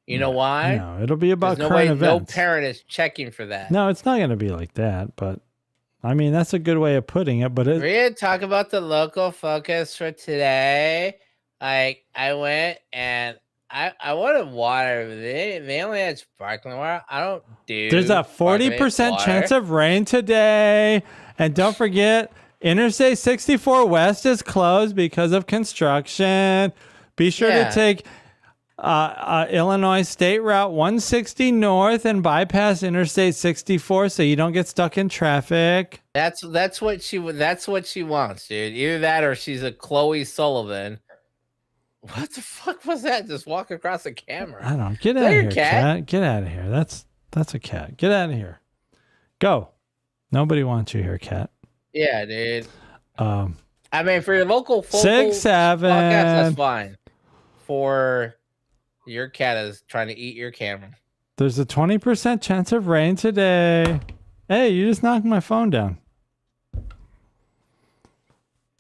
You know why? No, it'll be about 'Cause current no events. parent is checking for that. No, it's not going to be like that. But I mean, that's a good way of putting it. But We're gonna talk about the local focus for today. Like I went and I wanted water. But they only had sparkling water. I don't do. there's a 40% chance of rain today, and don't forget, Interstate 64 West is closed because of construction. Be sure Yeah. to take Illinois State Route 160 north and bypass Interstate 64 so you don't get stuck in traffic. That's what she wants, dude. Either that or she's a Chloe Sullivan. What the fuck was that? Just walk across the camera. I don't know. Get Is out that of your here, cat? cat. Get out of here. That's a cat. Get out of here. Go. Nobody wants you here, cat. Yeah, dude. Um, I mean, for your local 6-7. podcast, that's fine. For your cat is trying to eat your camera. There's a 20% chance of rain today. Hey, you just knocked my phone down.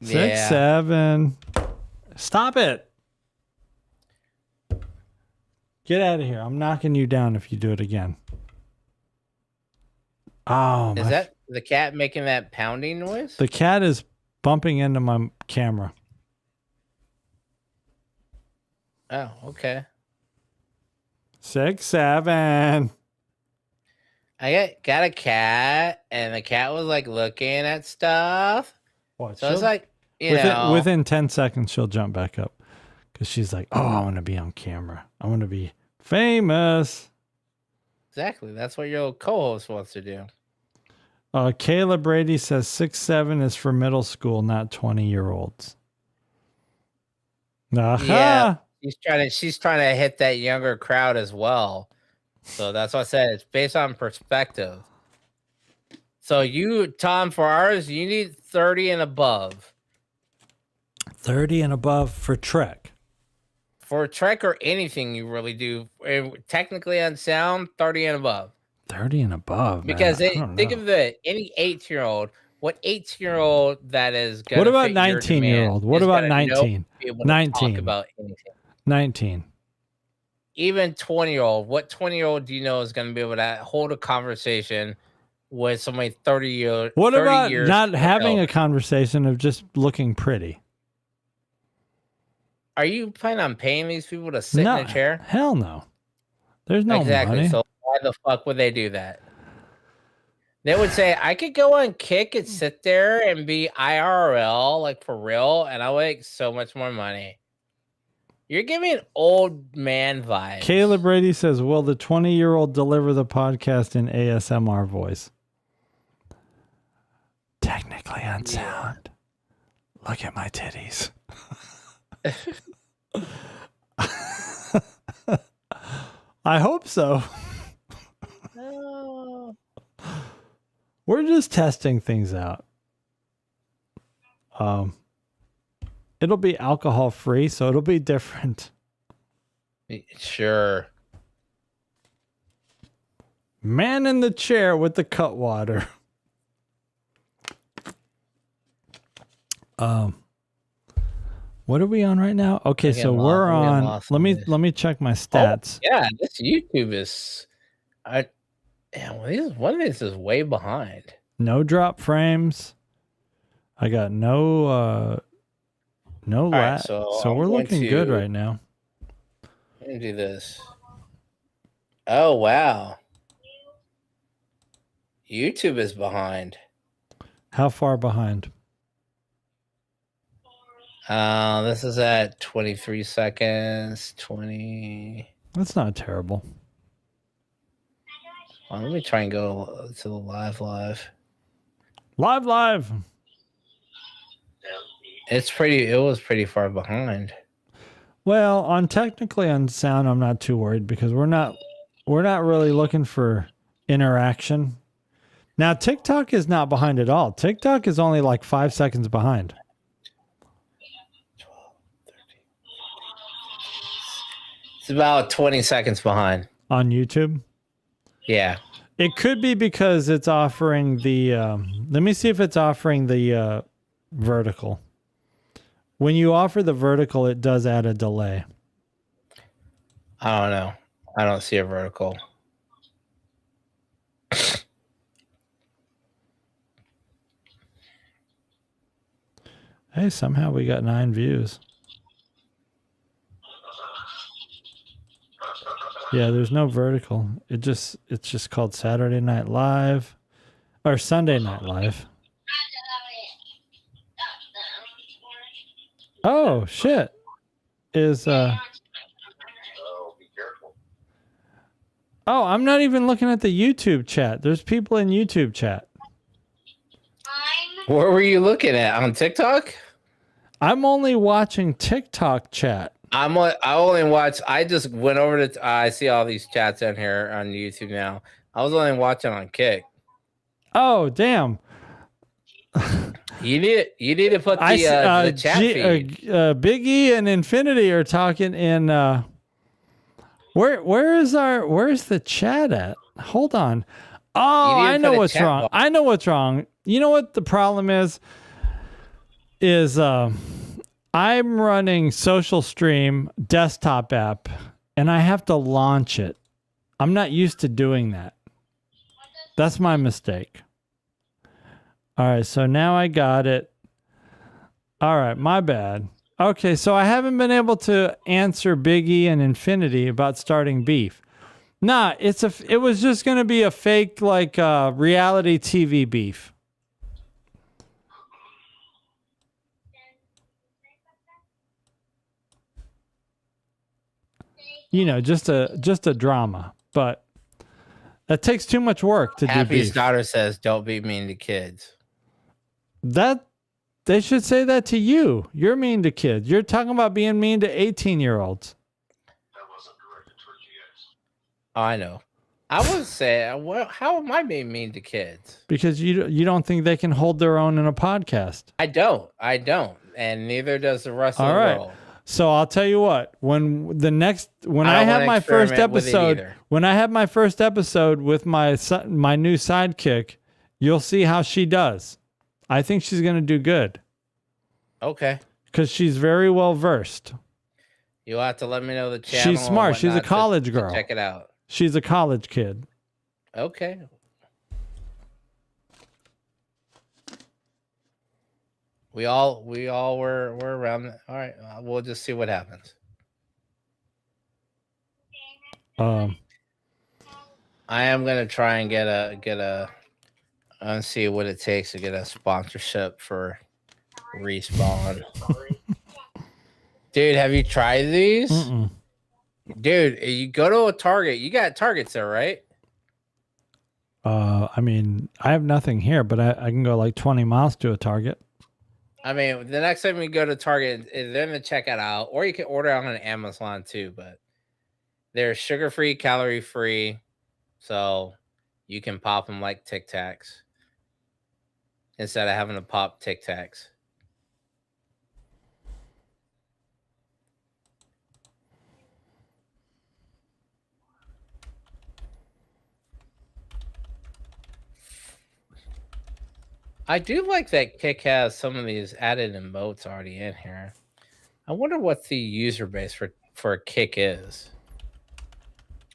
6-7. Stop it. Get out of here. I'm knocking you down if you do it again. Oh, Is that the cat making that pounding noise? the cat is bumping into my camera. Oh, okay. 6-7. I got a cat, and the cat was like looking at stuff. What? So it's like, you know, within 10 seconds, she'll jump back up because she's like, oh, I want to be on camera. I want to be famous. exactly. That's what your co-host wants to do. Kayla Brady says 6-7 is for middle school, not 20-year-olds. Yeah. She's trying to hit that younger crowd as well. So that's what I said. It's based on perspective. So you, Tom, for ours, you need 30 and above. 30 and above for Trek. For Trek or anything you really do, technically on sound, 30 and above. 30 and above. Because man. I don't think know. of it, any 18-year-old, what 18-year-old that is going What to about fit your 19-year-old? demand What is about gonna know 19? be able to 19. talk about anything. 19. Even 20-year-old, what 20-year-old do you know is going to be able to hold a conversation with somebody 30 years? What 30 about years not having ago? a conversation of just looking pretty? Are you planning on paying these people to sit No, in a chair? hell no. There's no Exactly. money. So why the fuck would they do that? They would say, I could go on Kick and sit there and be IRL, like for real, and I'll make so much more money. You're giving old man vibes. Caleb Brady says, will the 20-year-old deliver the podcast in ASMR voice? Technically unsound. Look at my titties. I hope so. Oh. We're just testing things out. It'll be alcohol free, so it'll be different. Sure. Man in the chair with the cut water. What are we on right now? Okay, We're so getting we're lost- we're getting on. lost Let on me this. let me check my stats. Yeah, this YouTube is. One of these is way behind. No drop frames. I got no right, lat. so So I'm we're going looking good to- right now. Let me do this. Oh wow. YouTube is behind. How far behind? This is at 23 seconds. 20. That's not terrible. Well, let me try and go to the live. Live. It was pretty far behind. Well, on technically on sound, I'm not too worried because we're not really looking for interaction. Now, TikTok is not behind at all. TikTok is only like 5 seconds behind. 12, 13, 14. It's about 20 seconds behind. On YouTube. Yeah. It could be because it's offering the. Let me see if it's offering the vertical. When you offer the vertical, it does add a delay. I don't know. I don't see a vertical. Hey, somehow we got 9 views. Yeah, there's no vertical. It's just called Saturday Night Live or Sunday Night Live. Oh shit. Is Oh, be careful. Oh, I'm not even looking at the YouTube chat. There's people in YouTube chat. Where were you looking at? On TikTok? I'm only watching TikTok chat. I only watch. I just went over to. I see all these chats in here on YouTube now. I was only watching on Kick. Oh, damn. You need to put the chat feed. Biggie and Infinity are talking in where's the chat at? Hold on. Oh, You need to I know put a what's chat wrong. box. I know what's wrong. You know what the problem is I'm running Social Stream desktop app and I have to launch it. I'm not used to doing that. That's my mistake. All right, so now I got it. All right, my bad. Okay, so I haven't been able to answer Biggie and Infinity about starting beef. Nah, it was just gonna be a fake like reality TV beef. You know, just a drama, but that takes too much work to do Happy's beef. daughter says, "Don't be mean to kids." That they should say that to you. You're mean to kids. You're talking about being mean to 18-year-olds. That wasn't directed towards you guys. Oh, I know. I would say, well, how am I being mean to kids? Because you don't think they can hold their own in a podcast. I don't, and neither does the rest All of the right. world. So I'll tell you what. When I don't have wanna my first experiment with it episode, either. when I have my first episode with my new sidekick, you'll see how she does. I think she's going to do good Okay, because she's very well versed. you'll have to let me know the channel. She's and smart. She's a whatnot college to girl. check it out. She's a college kid. Okay. We all were around. All right, we'll just see what happens. I am gonna try and get a and see what it takes to get a sponsorship for Respawn. Dude, have you tried these? Mm-mm. Dude, you go to a Target. You got Targets there, right? I mean, I have nothing here, but I can go like 20 miles to a Target. I mean, the next time you go to Target, they're gonna check it out, or you can order on Amazon too. But they're sugar-free, calorie-free, so you can pop them like Tic Tacs instead of having to pop Tic Tacs. I do like that Kick has some of these added emotes already in here. I wonder what the user base for Kick is.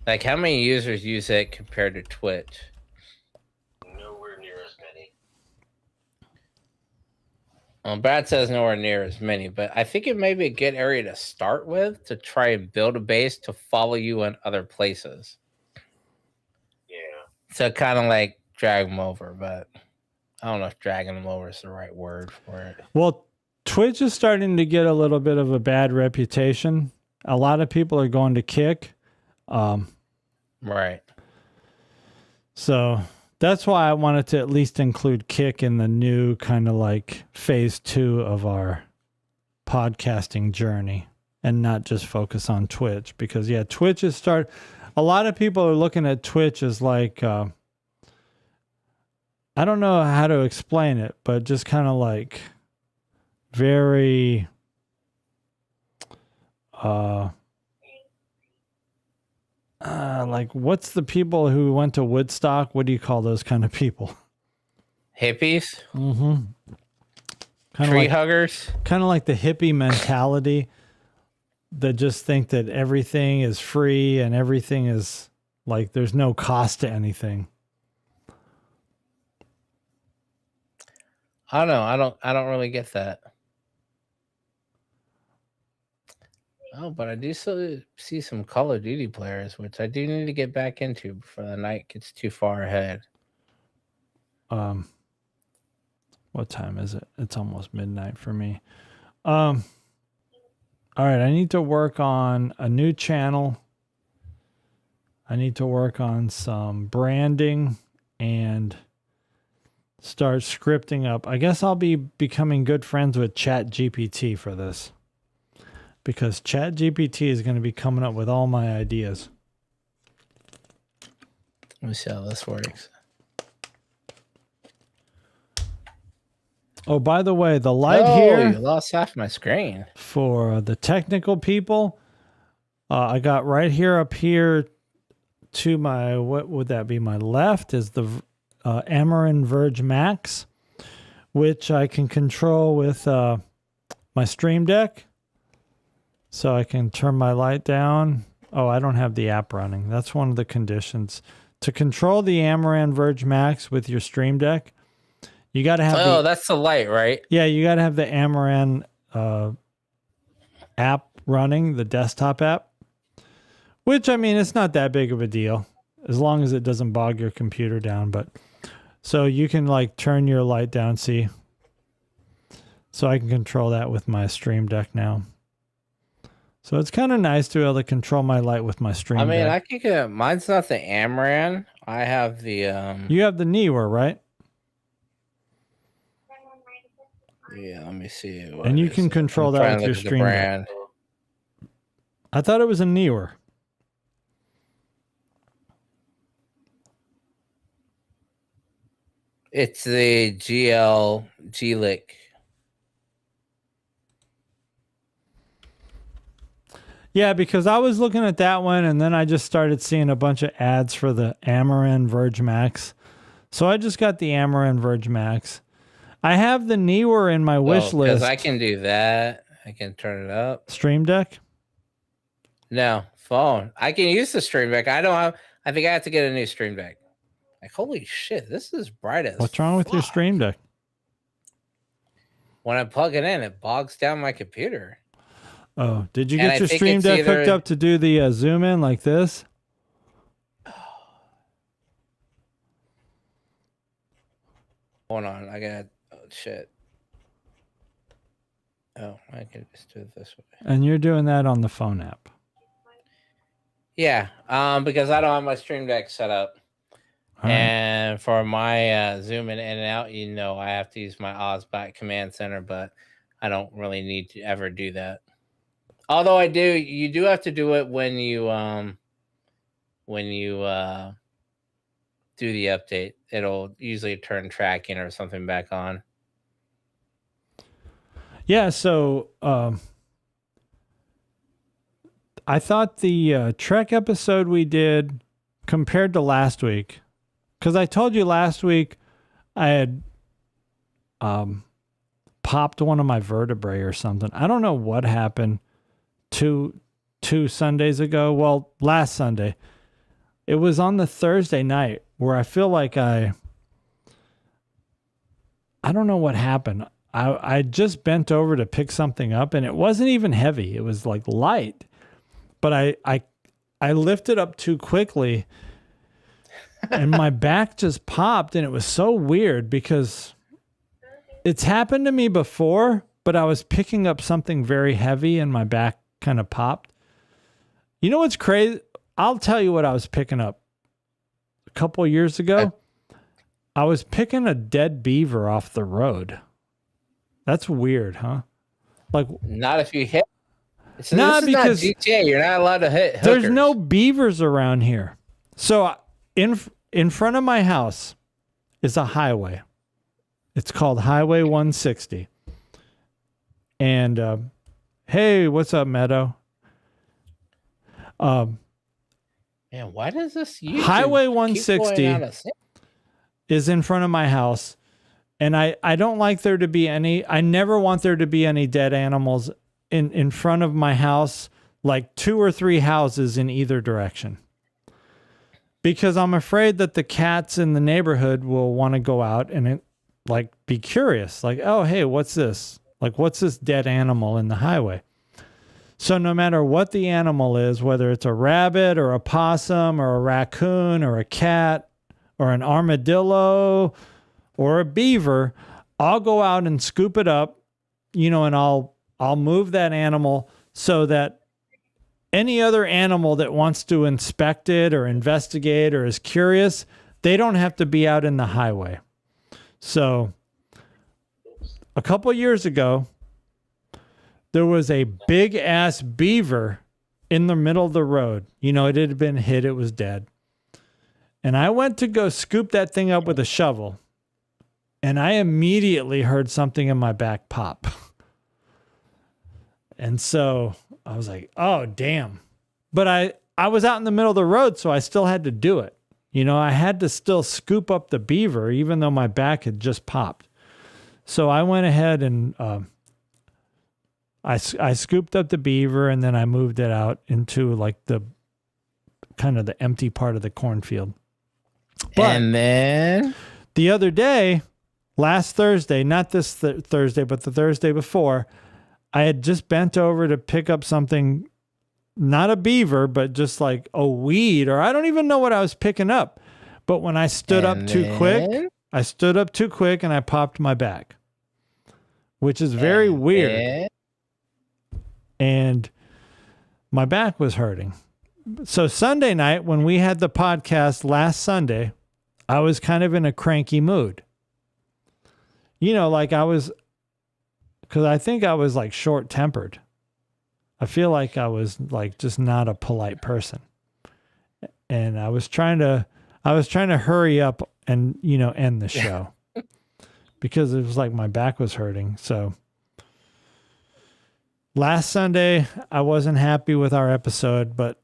Like, how many users use it compared to Twitch? Nowhere near as many. Well, Brad says nowhere near as many, but I think it may be a good area to start with to try and build a base to follow you in other places. Yeah. So kind of like drag them over, but I don't know if dragging them over is the right word for it. Well, Twitch is starting to get a little bit of a bad reputation. A lot of people are going to Kick. Right. So that's why I wanted to at least include Kick in the new kind of like phase 2 of our podcasting journey and not just focus on Twitch. Because, yeah, Twitch is a lot of people are looking at Twitch as like, I don't know how to explain it, but just kind of like very, like what's the people who went to Woodstock? What do you call those kind of people? Hippies? Mm-hmm. Tree huggers? Kind of like the hippie mentality that just think that everything is free and everything is like there's no cost to anything. I don't know. I don't really get that. Oh, but I do still see some Call of Duty players, which I do need to get back into before the night gets too far ahead. What time is it? It's almost midnight for me. All right, I need to work on a new channel. I need to work on some branding and start scripting up. I guess I'll be becoming good friends with ChatGPT for this. Because ChatGPT is going to be coming up with all my ideas. Let me see how this works. Oh, by the way, the light Oh, here you lost half my screen. for the technical people, I got right here up here to my, what would that be? My left is the Amarin Verge Max, which I can control with my Stream Deck. So I can turn my light down. Oh, I don't have the app running. That's one of the conditions. To control the Amaran Verge Max with your Stream Deck, you got to have that's the light, right? Yeah, you got to have the Amaran app running, the desktop app. Which, I mean, it's not that big of a deal as long as it doesn't bog your computer down. But so you can like turn your light down, see? So I can control that with my Stream Deck now. So it's kind of nice to be able to control my light with my Stream Deck. I mean, I can get mine's not the Amaran. I have the You have the Neewer, right? Yeah, let me see. And you can control that with your Stream Deck. I thought it was a Neewer. It's the GL G-Lick. Yeah, because I was looking at that one and then I just started seeing a bunch of ads for the Amarin Verge Max. So I just got the Amarin Verge Max. I have the Neewer in my wish list. Because I can do that. I can turn it up. Stream Deck? No, phone. I can use the Stream Deck. I think I have to get a new Stream Deck. Like, holy shit, this is bright as What's wrong with your fuck. Stream Deck? When I plug it in, it bogs down my computer. Oh, did you And get I your think Stream it's Deck hooked either- up to do the zoom in like this? Hold on, I got shit. Oh, I can just do it this way. And you're doing that on the phone app. Yeah, because I don't have my Stream Deck set up. All right. And for my zooming in and out, I have to use my OSBot command center, but I don't really need to ever do that. Although you do have to do it when you do the update. It'll usually turn tracking or something back on. Yeah, so I thought the Trek episode we did compared to last week, because I told you last week I had popped one of my vertebrae or something. I don't know what happened two Sundays ago. Well, last Sunday. It was on the Thursday night where I feel like I don't know what happened. I just bent over to pick something up and it wasn't even heavy. It was like light. But I lifted up too quickly and my back just popped, and it was so weird because it's happened to me before, but I was picking up something very heavy and my back kind of popped. You know what's crazy? I'll tell you what I was picking up. A couple of years ago, I was picking a dead beaver off the road. That's weird, huh? Like, Not if you hit. So Nah, this is not because GTA. You're not allowed to hit. there's hookers. no beavers around here. So in front of my house is a highway. It's called Highway 160. And hey, what's up, Meadow? Man, why does this YouTube Highway keep 160 going out of sync? is in front of my house. And I don't like there to be any, I never want there to be any dead animals in front of my house, like 2 or 3 houses in either direction. Because I'm afraid that the cats in the neighborhood will want to go out and be curious. Like, oh, hey, what's this? Like, what's this dead animal in the highway? So no matter what the animal is, whether it's a rabbit or a possum or a raccoon or a cat or an armadillo or a beaver, I'll go out and scoop it up, and I'll move that animal so that any other animal that wants to inspect it or investigate or is curious, they don't have to be out in the highway. So a couple of years ago, there was a big ass beaver in the middle of the road. It had been hit. It was dead. And I went to go scoop that thing up with a shovel. And I immediately heard something in my back pop. And so I was like, oh, damn. But I was out in the middle of the road, so I still had to do it. I had to still scoop up the beaver, even though my back had just popped. So I went ahead and I scooped up the beaver, and then I moved it out into like the kind of the empty part of the cornfield. But And then the other day, last Thursday, not this Thursday, but the Thursday before, I had just bent over to pick up something, not a beaver, but just like a weed, or I don't even know what I was picking up. But when I stood up too quick, and I popped my back, which is very weird. And my back was hurting. So Sunday night, when we had the podcast last Sunday, I was kind of in a cranky mood. Like I was, because I think I was like short-tempered. I feel like I was like just not a polite person. And I was trying to hurry up and, end the show. because it was like my back was hurting. So last Sunday, I wasn't happy with our episode, but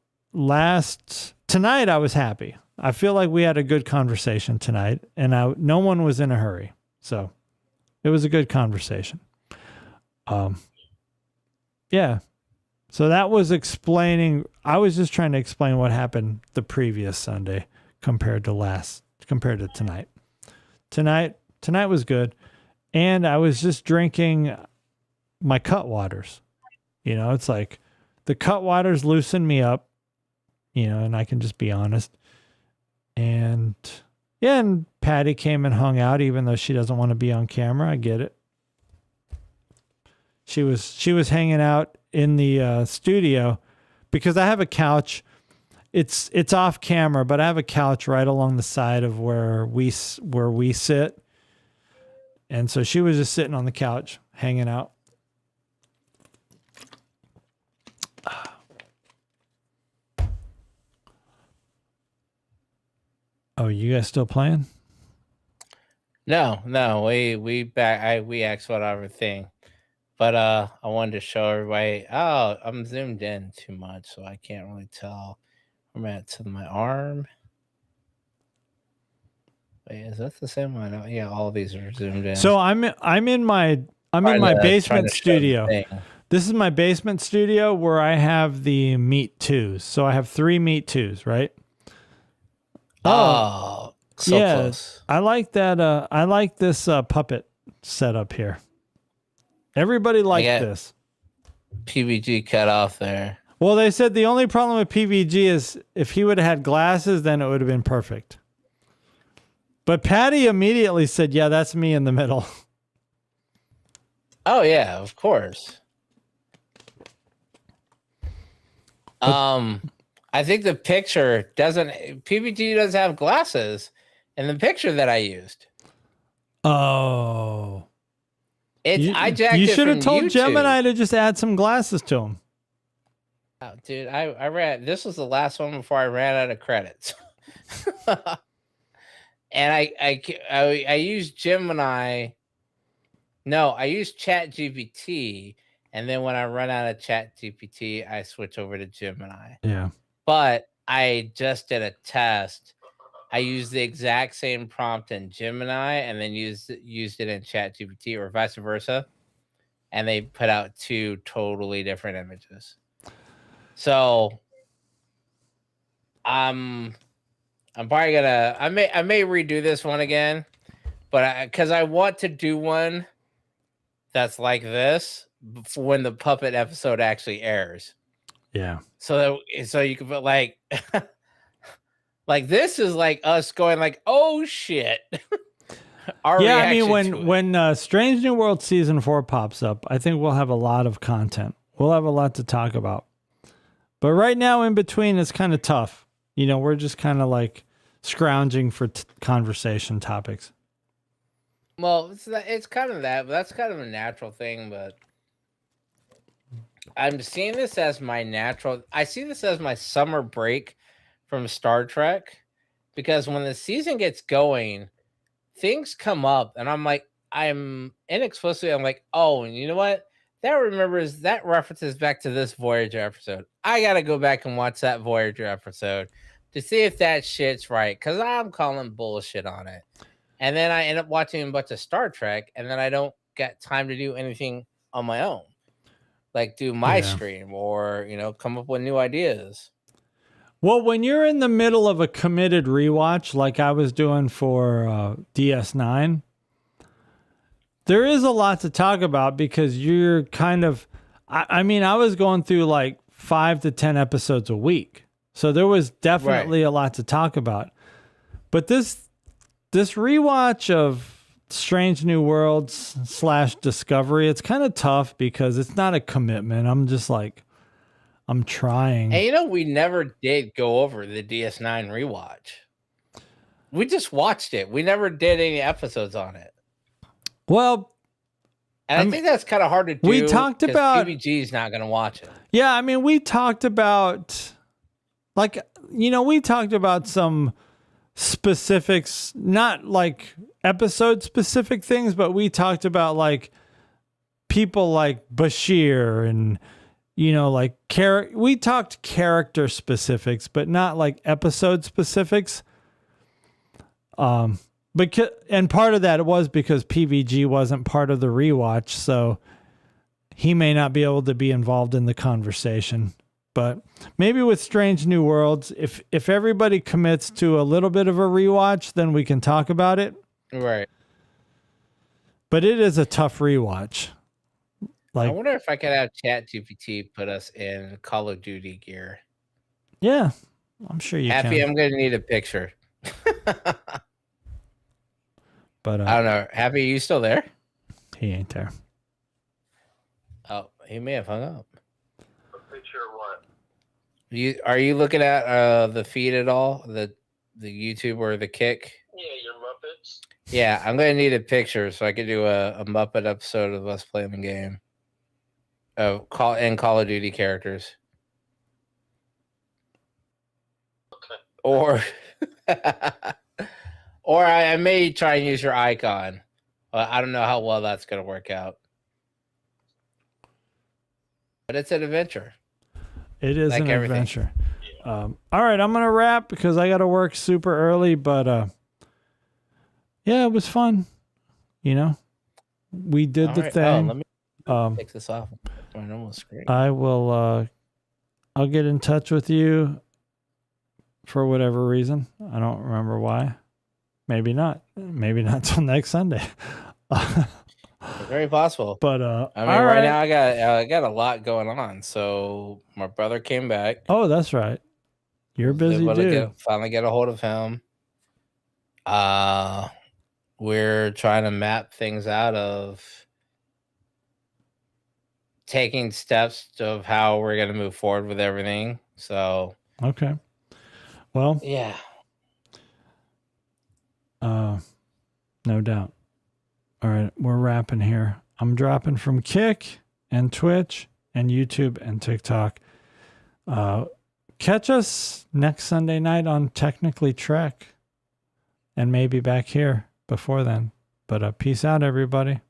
tonight I was happy. I feel like we had a good conversation tonight, and no one was in a hurry. So it was a good conversation. Yeah. So that was explaining, I was just trying to explain what happened the previous Sunday compared to tonight. Tonight was good. And I was just drinking my cut waters. You know, it's like the cut waters loosen me up, you know, and I can just be honest. And yeah, and Patty came and hung out, even though she doesn't want to be on camera. I get it. She was hanging out in the studio because I have a couch. It's off camera, but I have a couch right along the side of where we sit. And so she was just sitting on the couch, hanging out. Oh, you guys still playing? No, we asked what everything. But I wanted to show everybody. Oh, I'm zoomed in too much, so I can't really tell. I'm at to my arm. Wait, is that the same one? Oh, yeah, all of these are zoomed in. So I'm in my basement studio. This is my basement studio where I have the Meat 2s. So I have 3 Meat 2s, right? Oh, so yeah, close. I like that. I like this puppet setup here. Everybody liked this. PVG cut off there. Well, they said the only problem with PVG is if he would have had glasses, then it would have been perfect. But Patty immediately said, yeah, that's me in the middle. Oh, yeah, of course. I think the picture PVG doesn't have glasses in the picture that I used. Oh. I jacked you it should have from told YouTube. Gemini to just add some glasses to him. Oh, dude, I ran. This was the last one before I ran out of credits. And I used Gemini. No, I used ChatGPT, and then when I run out of ChatGPT, I switch over to Gemini. Yeah. But I just did a test. I used the exact same prompt in Gemini and then used it in ChatGPT or vice versa. And they put out 2 totally different images. So I'm probably gonna I may redo this one again, but because I want to do one that's like this when the puppet episode actually airs. Yeah. So you can put like like this is like us going like, oh shit. Yeah, I mean when Strange New World season 4 pops up, I think we'll have a lot of content. We'll have a lot to talk about. But right now in between it's kind of tough. You know, we're just kind of like scrounging for conversation topics. Well, it's kind of that, but that's kind of a natural thing, but I'm seeing this as I see this as my summer break from Star Trek, because when the season gets going, things come up and I'm like, oh, and you know what? That references back to this Voyager episode. I got to go back and watch that Voyager episode to see if that shit's right, because I'm calling bullshit on it. And then I end up watching a bunch of Star Trek, and then I don't get time to do anything on my own. Like do my stream or, come up with new ideas. Well, when you're in the middle of a committed rewatch, like I was doing for DS9, there is a lot to talk about because you're kind of, I was going through like 5 to 10 episodes a week. So there was definitely a lot to talk about. But this rewatch of Strange New Worlds / Discovery, it's kind of tough because it's not a commitment. I'm just like, I'm trying. And we never did go over the DS9 rewatch. We just watched it. We never did any episodes on it. Well, and I think that's kind of hard to do. We talked about PVG's not going to watch it. Yeah, we talked about we talked about some specifics, not like episode specific things, but we talked about like people like Bashir and, you know, like we talked character specifics, but not like episode specifics. And part of that was because PVG wasn't part of the rewatch, so he may not be able to be involved in the conversation. But maybe with Strange New Worlds, if everybody commits to a little bit of a rewatch, then we can talk about it. Right. But it is a tough rewatch. I Like, wonder if I could have ChatGPT put us in Call of Duty gear. yeah, I'm sure you Happy, can. I'm gonna need a picture. But I don't know. Happy, you still there? he ain't there. Oh, he may have hung up. A picture of what? Are you looking at the feed at all? The YouTube or the Kick? Yeah, your Muppets. Yeah, I'm gonna need a picture so I could do a Muppet episode of us playing the game. Call of Duty characters. Okay. Or or I may try and use your icon. I don't know how well that's gonna work out. But it's an adventure. It is Like an everything. adventure. All right, I'm gonna wrap because I got to work super early. But yeah, it was fun. You know, we did All the right. thing. Let me take this off my normal screen. I will. I'll get in touch with you for whatever reason. I don't remember why. Maybe not. Maybe not till next Sunday. Very possible. But I mean, all right now I got a lot going on. So my brother came back. Oh, that's right. You're a busy Able to dude. finally get a hold of him. We're trying to map things out of taking steps of how we're going to move forward with everything. So Okay. Well, yeah, no doubt. All right, we're wrapping here. I'm dropping from Kick and Twitch and YouTube and TikTok. Catch us next Sunday night on Technically Trek and maybe back here before then. But peace out, everybody.